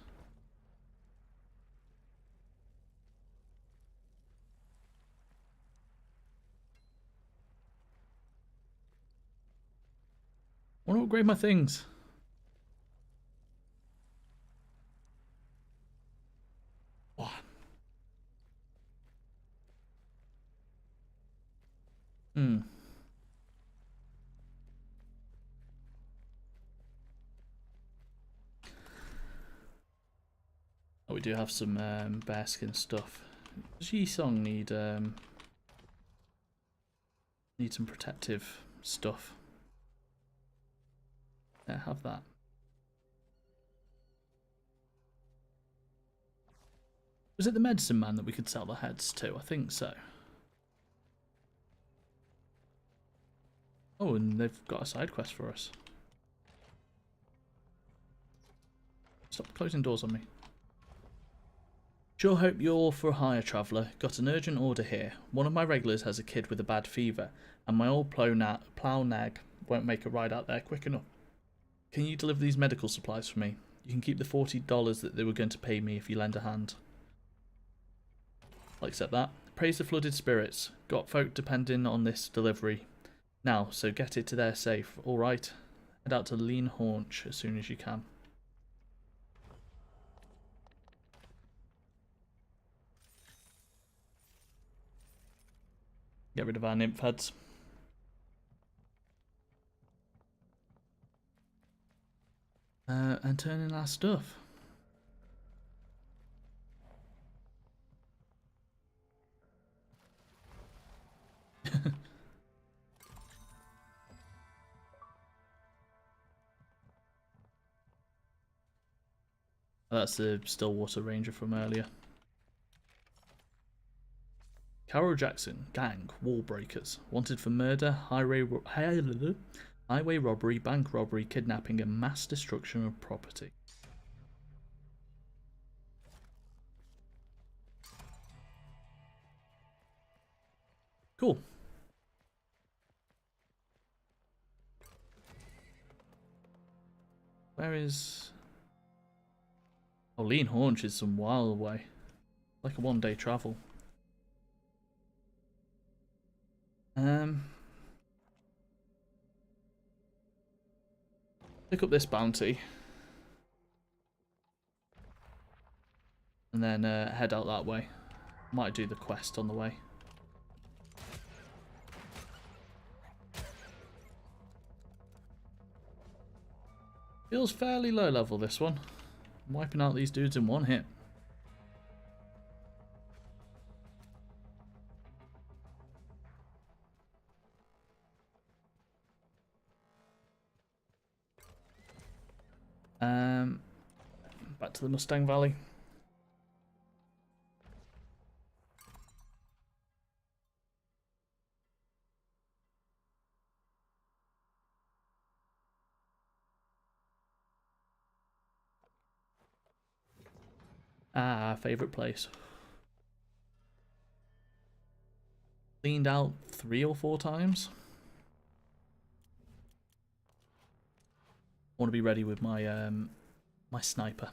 I want to upgrade my things. Oh. Oh, we do have some bearskin stuff. Does Yi-Song need some protective stuff? Yeah, have that. Was it the medicine man that we could sell the heads to? I think so. Oh, and they've got a side quest for us. Stop closing doors on me. Sure hope you're for hire, traveller. Got an urgent order here. One of my regulars has a kid with a bad fever, and my old plough nag won't make a ride out there quick enough. Can you deliver these medical supplies for me? You can keep the $40 that they were going to pay me if you lend a hand. I'll accept that. Praise the flooded spirits. Got folk depending on this delivery. Now, so get it to their safe, alright? Head out to Lean Haunch as soon as you can. Get rid of our nymph heads. And turn in our stuff. That's the Stillwater Ranger from earlier. Carol Jackson, gang, wall breakers, wanted for murder, highway robbery, bank robbery, kidnapping, and mass destruction of property. Cool. Where is... Oh, Lean Haunch is some while away. Like a one-day travel. Pick up this bounty. And then head out that way. Might do the quest on the way. Feels fairly low level, this one. I'm wiping out these dudes in one hit. Back to the Mustang Valley. Ah, favorite place. Cleaned out 3 or 4 times. I want to be ready with my my sniper.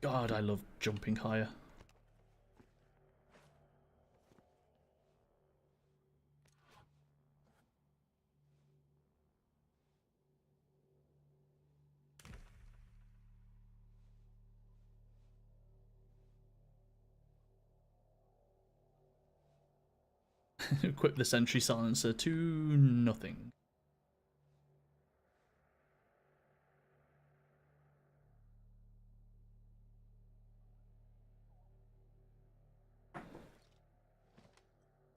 God, I love jumping higher. Equip the sentry silencer to nothing.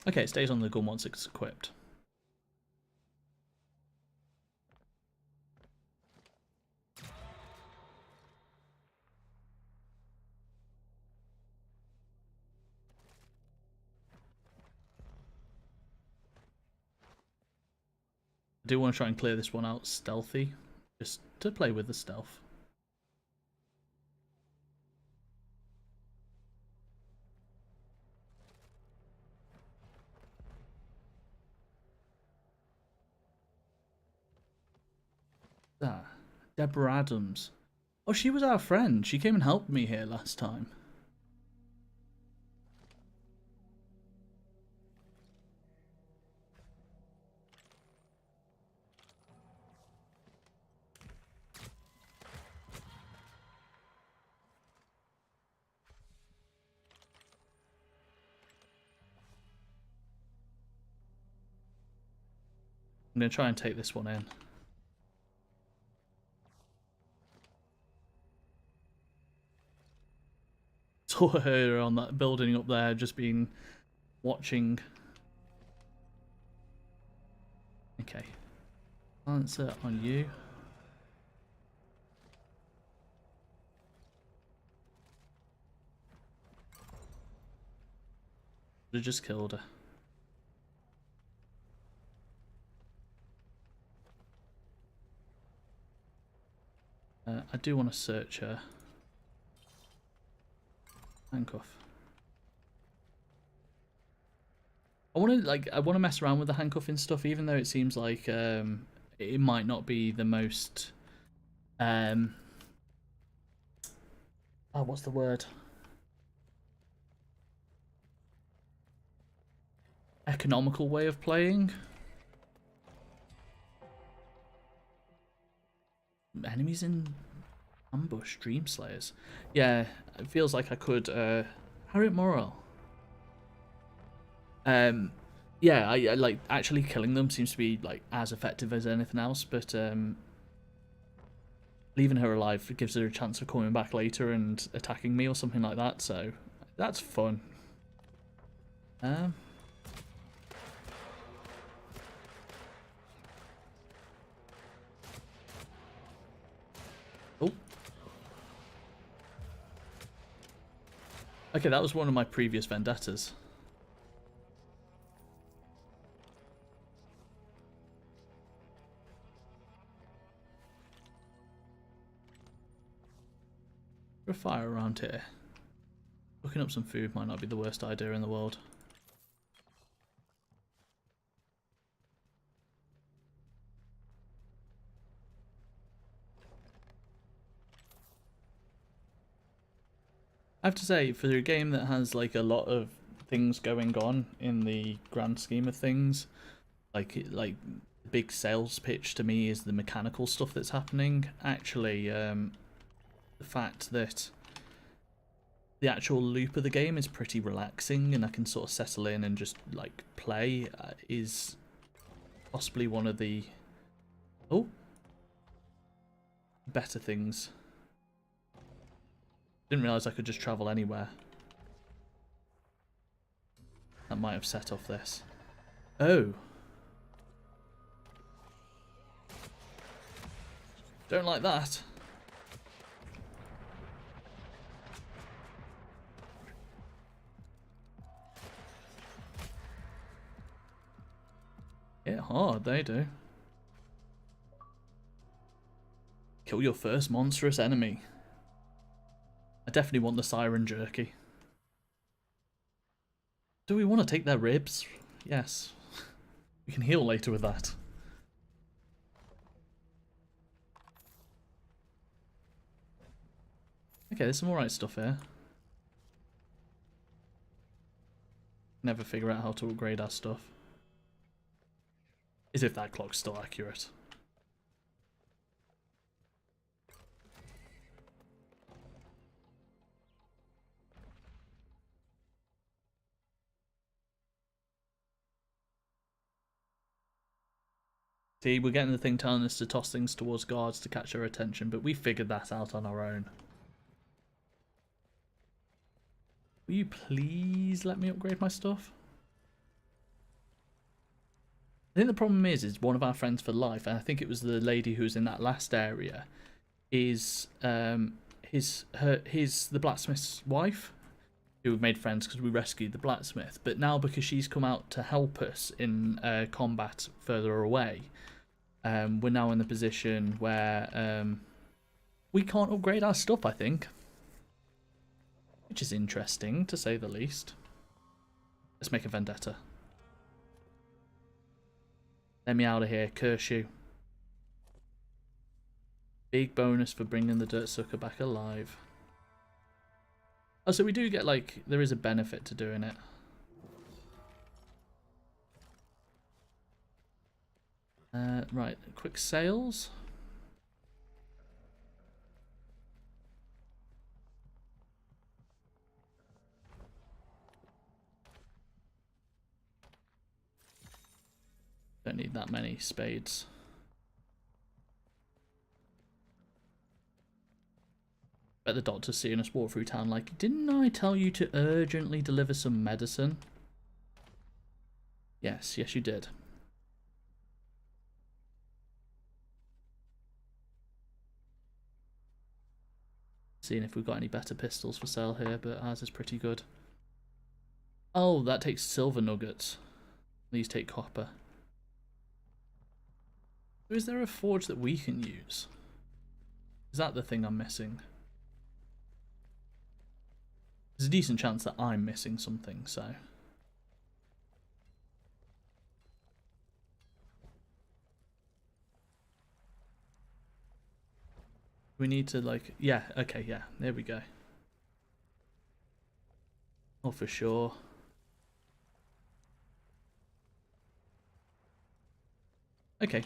Okay, it stays on the gun once it's equipped. I do want to try and clear this one out stealthy, just to play with the stealth. Ah, Deborah Adams. Oh, she was our friend. She came and helped me here last time. I'm going to try and take this one in. Saw her on that building up there, just been watching. Okay. Answer on you. I just killed her. I do want to search her. Handcuff. I want to mess around with the handcuffing stuff, even though it seems like it might not be the most what's the word? Economical way of playing. Enemies in ambush, Dream Slayers. Yeah, it feels like I could Harriet Morrell. Yeah, I like actually killing them seems to be like as effective as anything else, but leaving her alive gives her a chance of coming back later and attacking me or something like that, so that's fun. Oh. Okay, that was one of my previous vendettas. A fire around here. Looking up some food might not be the worst idea in the world. I have to say, for a game that has like a lot of things going on in the grand scheme of things, like the big sales pitch to me is the mechanical stuff that's happening. Actually, the fact that the actual loop of the game is pretty relaxing and I can sort of settle in and just like play is possibly one of the better things. Didn't realise I could just travel anywhere. That might have set off this. Oh. Don't like that. Hit hard, they do. Kill your first monstrous enemy. I definitely want the siren jerky. Do we want to take their ribs? Yes. We can heal later with that. Okay, there's some alright stuff here. Never figure out how to upgrade our stuff. As if that clock's still accurate. See, we're getting the thing telling us to toss things towards guards to catch their attention, but we figured that out on our own. Will you please let me upgrade my stuff? I think the problem is one of our friends for life, and I think it was the lady who was in that last area, is the blacksmith's wife, who we made friends because we rescued the blacksmith. But now because she's come out to help us in combat further away, we're now in the position where we can't upgrade our stuff, I think. Which is interesting, to say the least. Let's make a vendetta. Let me out of here, curse you. Big bonus for bringing the dirt sucker back alive. Oh, so we do get, like, there is a benefit to doing it. Right, quick sales. Don't need that many spades. Bet the doctor's seeing us walk through town like, didn't I tell you to urgently deliver some medicine? Yes, yes you did. Seeing if we've got any better pistols for sale here, but ours is pretty good. Oh, that takes silver nuggets. These take copper. Is there a forge that we can use? Is that the thing I'm missing? There's a decent chance that I'm missing something, so... We need to, like... Yeah, okay, yeah. There we go. Oh, for sure. Okay.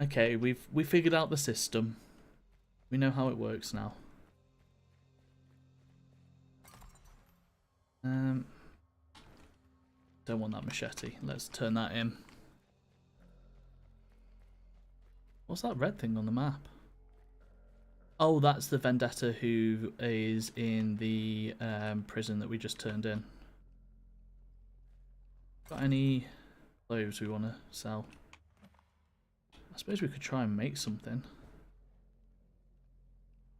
Okay, we figured out the system. We know how it works now. Don't want that machete. Let's turn that in. What's that red thing on the map? Oh, that's the Vendetta who is in the prison that we just turned in. Got any clothes we want to sell? I suppose we could try and make something.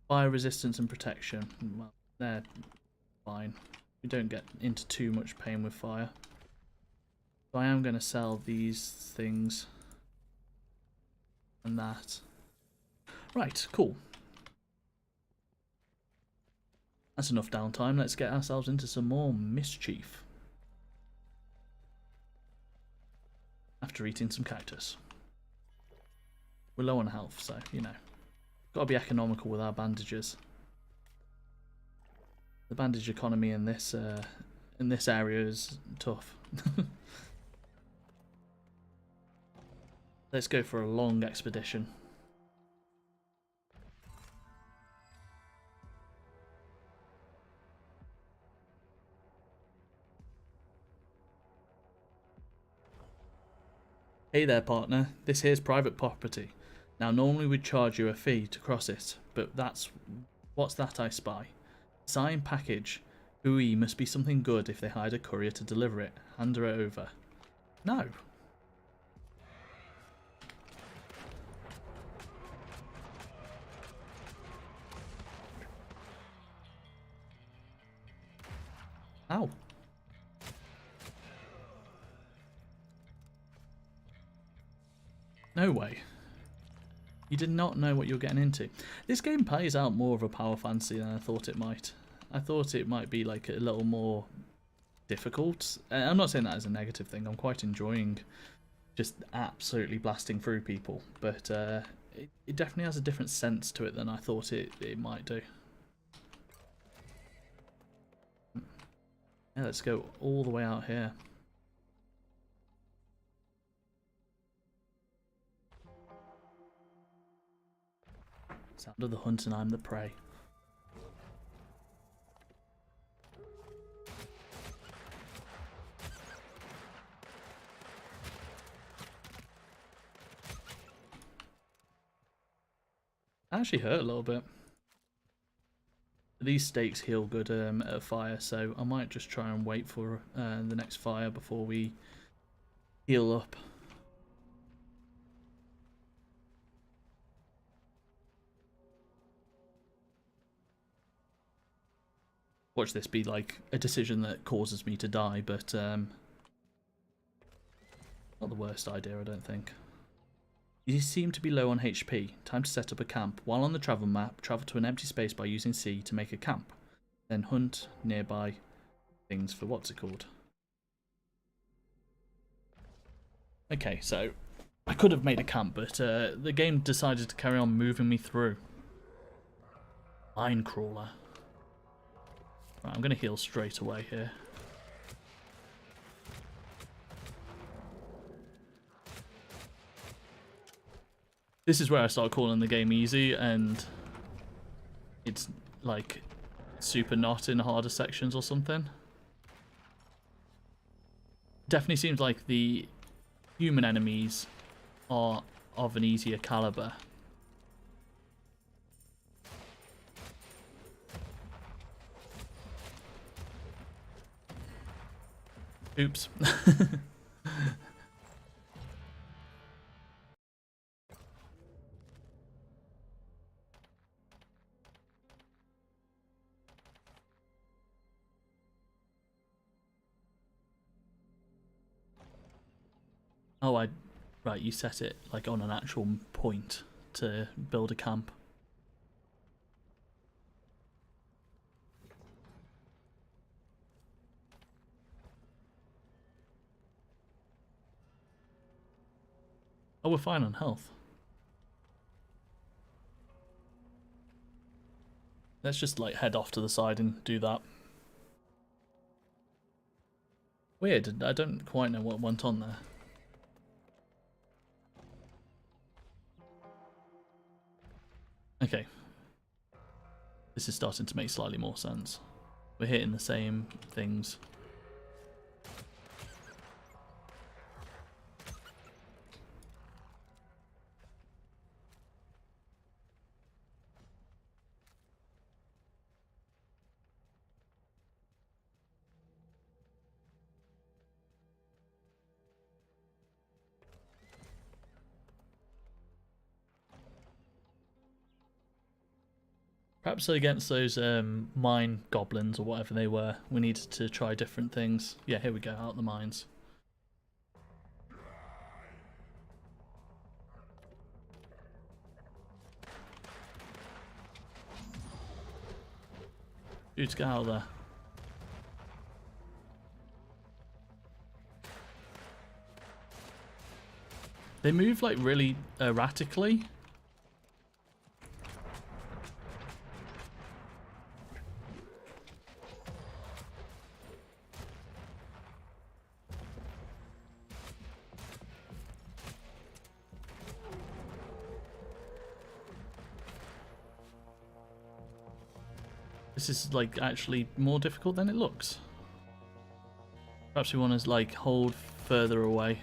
Fire resistance and protection. Well, they're fine. We don't get into too much pain with fire. So I am going to sell these things. And that. Right, cool. That's enough downtime. Let's get ourselves into some more mischief. After eating some cactus. We're low on health, so, you know. Got to be economical with our bandages. The bandage economy in this area is tough. Let's go for a long expedition. Hey there, partner. This here's private property. Now, normally we'd charge you a fee to cross it, but what's that I spy? Signed package. Ooh, must be something good if they hired a courier to deliver it. Hand her over. No. Ow. No way. You did not know what you're getting into. This game plays out more of a power fantasy than I thought it might. I thought it might be like a little more difficult. I'm not saying that as a negative thing. I'm quite enjoying just absolutely blasting through people. But it definitely has a different sense to it than I thought it might do. Yeah, let's go all the way out here. Sound of the hunt and I'm the prey. I actually hurt a little bit. These stakes heal good at a fire, so I might just try and wait for the next fire before we heal up. Watch this be like a decision that causes me to die, but not the worst idea, I don't think. You seem to be low on HP. Time to set up a camp. While on the travel map, travel to an empty space by using C to make a camp. Then hunt nearby things for what's it called. Okay, so I could have made a camp, but the game decided to carry on moving me through. Mine crawler. Right, I'm going to heal straight away here. This is where I start calling the game easy, and it's like super not in harder sections or something. Definitely seems like the human enemies are of an easier caliber. Oops. Oh, right, you set it like on an actual point to build a camp. Oh, we're fine on health. Let's just like head off to the side and do that. Weird, I don't quite know what went on there. Okay. This is starting to make slightly more sense. We're hitting the same things. Perhaps against those mine goblins or whatever they were, we needed to try different things. Yeah, here we go, out the mines. Dudes, get out of there. They move like really erratically. This is like actually more difficult than it looks. Perhaps we want to like hold further away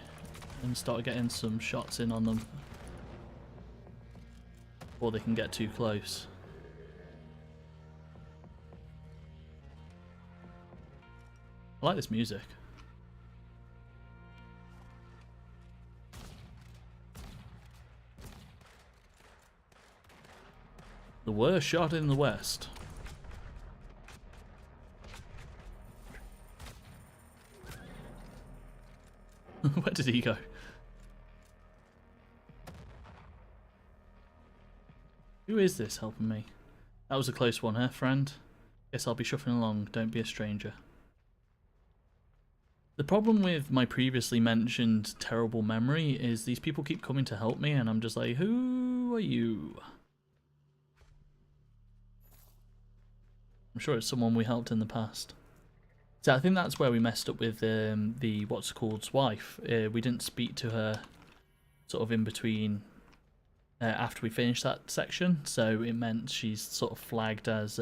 and start getting some shots in on them before they can get too close. I like this music. The worst shot in the West. Where did he go? Who is this helping me? That was a close one, huh, friend? Guess I'll be shuffling along, don't be a stranger. The problem with my previously mentioned terrible memory is these people keep coming to help me and I'm just like, who are you? I'm sure it's someone we helped in the past. So I think that's where we messed up with the what's called's wife. We didn't speak to her sort of in between after we finished that section, so it meant she's sort of flagged as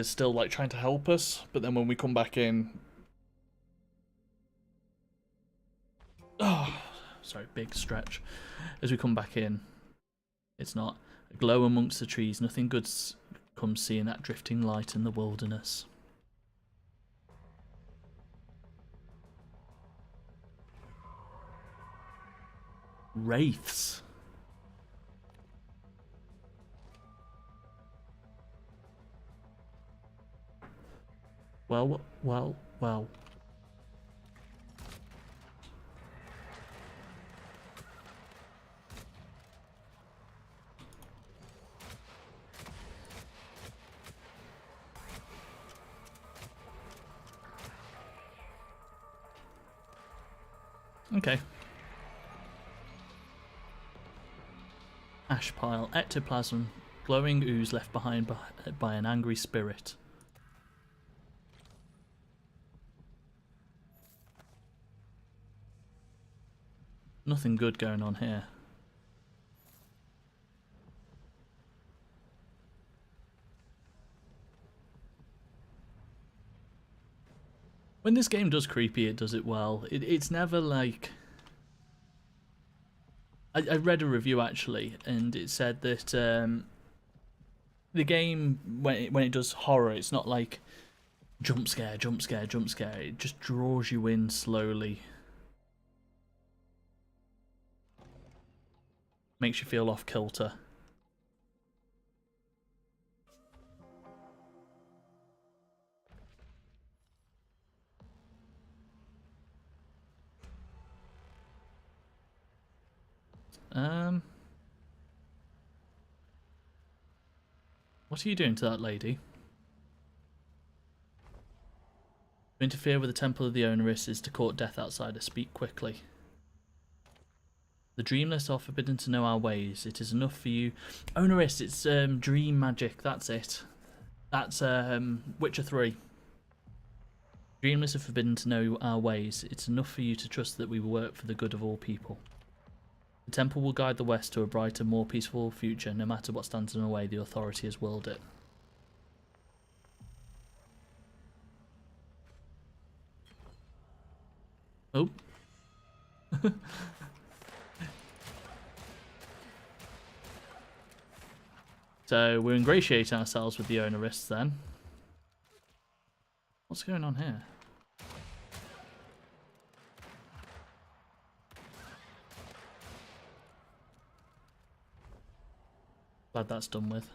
still like trying to help us, but then when we come back in, oh, sorry, big stretch. As we come back in, it's not. A glow amongst the trees, nothing good comes seeing that drifting light in the wilderness. Wraiths. Well. Okay. Ash pile, ectoplasm, glowing ooze left behind by an angry spirit. Nothing good going on here. When this game does creepy, it does it well. It's never like... I read a review actually, and it said that the game, when it does horror, it's not like jump scare, jump scare, jump scare. It just draws you in slowly. Makes you feel off kilter. What are you doing to that lady? To interfere with the Temple of the Onerous is to court death outsider. Speak quickly. The dreamless are forbidden to know our ways. It is enough for you. Onerous, it's dream magic. That's it. That's Witcher 3. Dreamless are forbidden to know our ways. It's enough for you to trust that we will work for the good of all people. The temple will guide the West to a brighter, more peaceful future. No matter what stands in the way, the authority has willed it. Oh. So we're ingratiating ourselves with the Onerous then. What's going on here? Glad that's done with.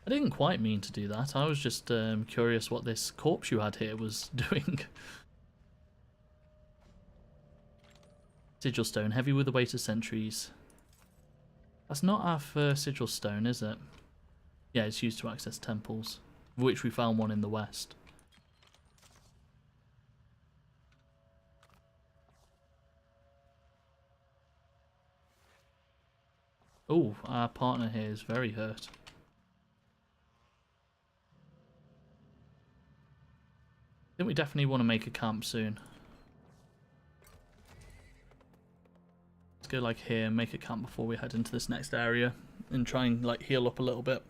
I didn't quite mean to do that. I was just curious what this corpse you had here was doing. Sigil stone, heavy with the weight of centuries. That's not our first sigil stone, is it? Yeah, it's used to access temples, of which we found one in the west. Oh, our partner here is very hurt. I think we definitely want to make a camp soon. Let's go like here and make a camp before we head into this next area. and try and like heal up a little bit.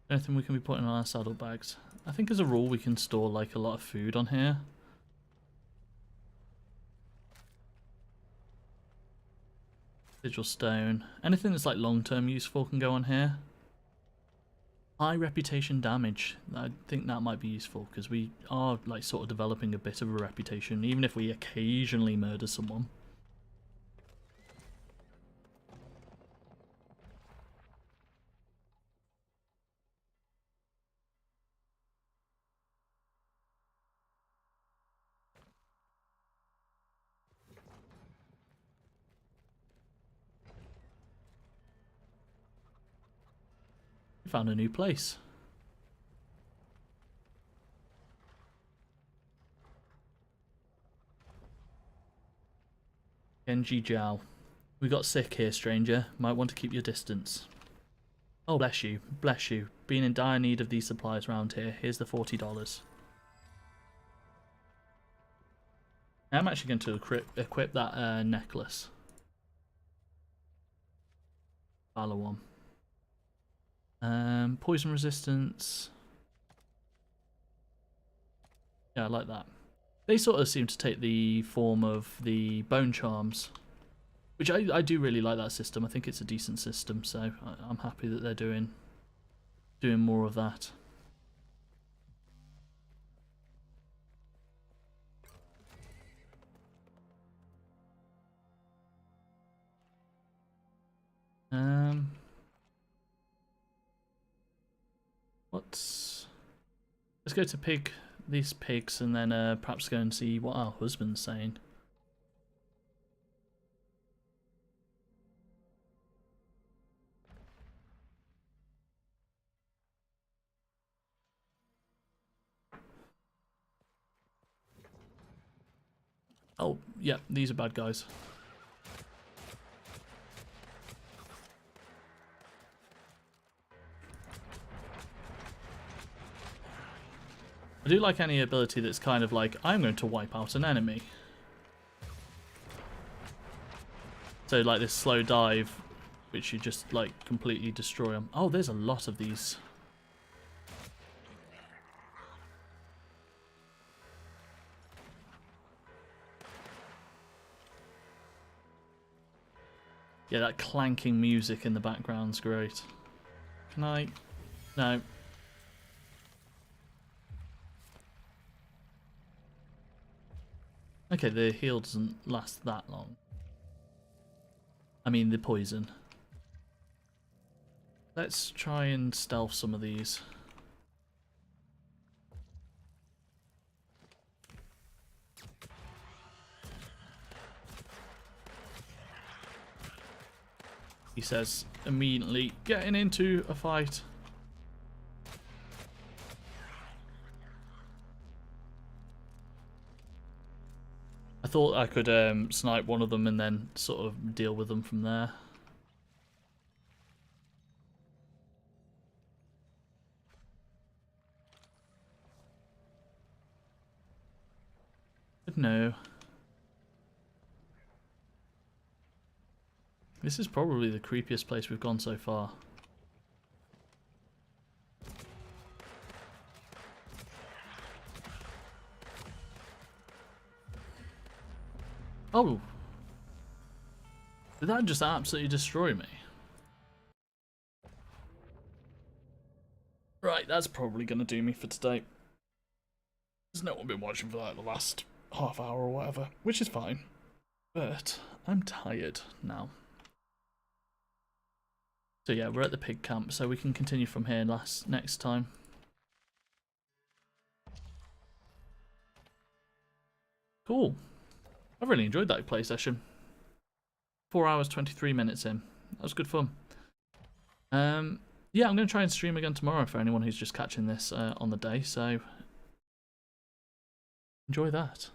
Anything we can be putting on our saddlebags? I think as a rule we can store like a lot of food on here. Sigil stone. Anything that's like long-term useful can go on here. High reputation damage. I think that might be useful because we are like sort of developing a bit of a reputation, even if we occasionally murder someone. Found a new place. Genji Jiao. We got sick here, stranger. Might want to keep your distance. Oh, bless you. Bless you. Being in dire need of these supplies around here. Here's the $40. I'm actually going to equip that necklace. Valor one. Poison resistance. Yeah, I like that. They sort of seem to take the form of the bone charms, which I do really like that system. I think it's a decent system, so I'm happy that they're doing more of that. Let's go to these pigs and then perhaps go and see what our husband's saying. Oh, yeah, these are bad guys. I do like any ability that's kind of like, I'm going to wipe out an enemy. So like this slow dive, which you just like completely destroy them. Oh, there's a lot of these. Yeah, that clanking music in the background's great. Can I? No. Okay, the heal doesn't last that long. I mean, the poison. Let's try and stealth some of these. He says, immediately getting into a fight. I thought I could snipe one of them and then sort of deal with them from there. But no. This is probably the creepiest place we've gone so far. Oh! Did that just absolutely destroy me? Right, that's probably going to do me for today. There's no one been watching for like the last half hour or whatever, which is fine. But I'm tired now. So yeah, we're at the pig camp, so we can continue from here next time. Cool. I've really enjoyed that play session. 4 hours, 23 minutes in. That was good fun. Yeah, I'm going to try and stream again tomorrow for anyone who's just catching this on the day, so enjoy that.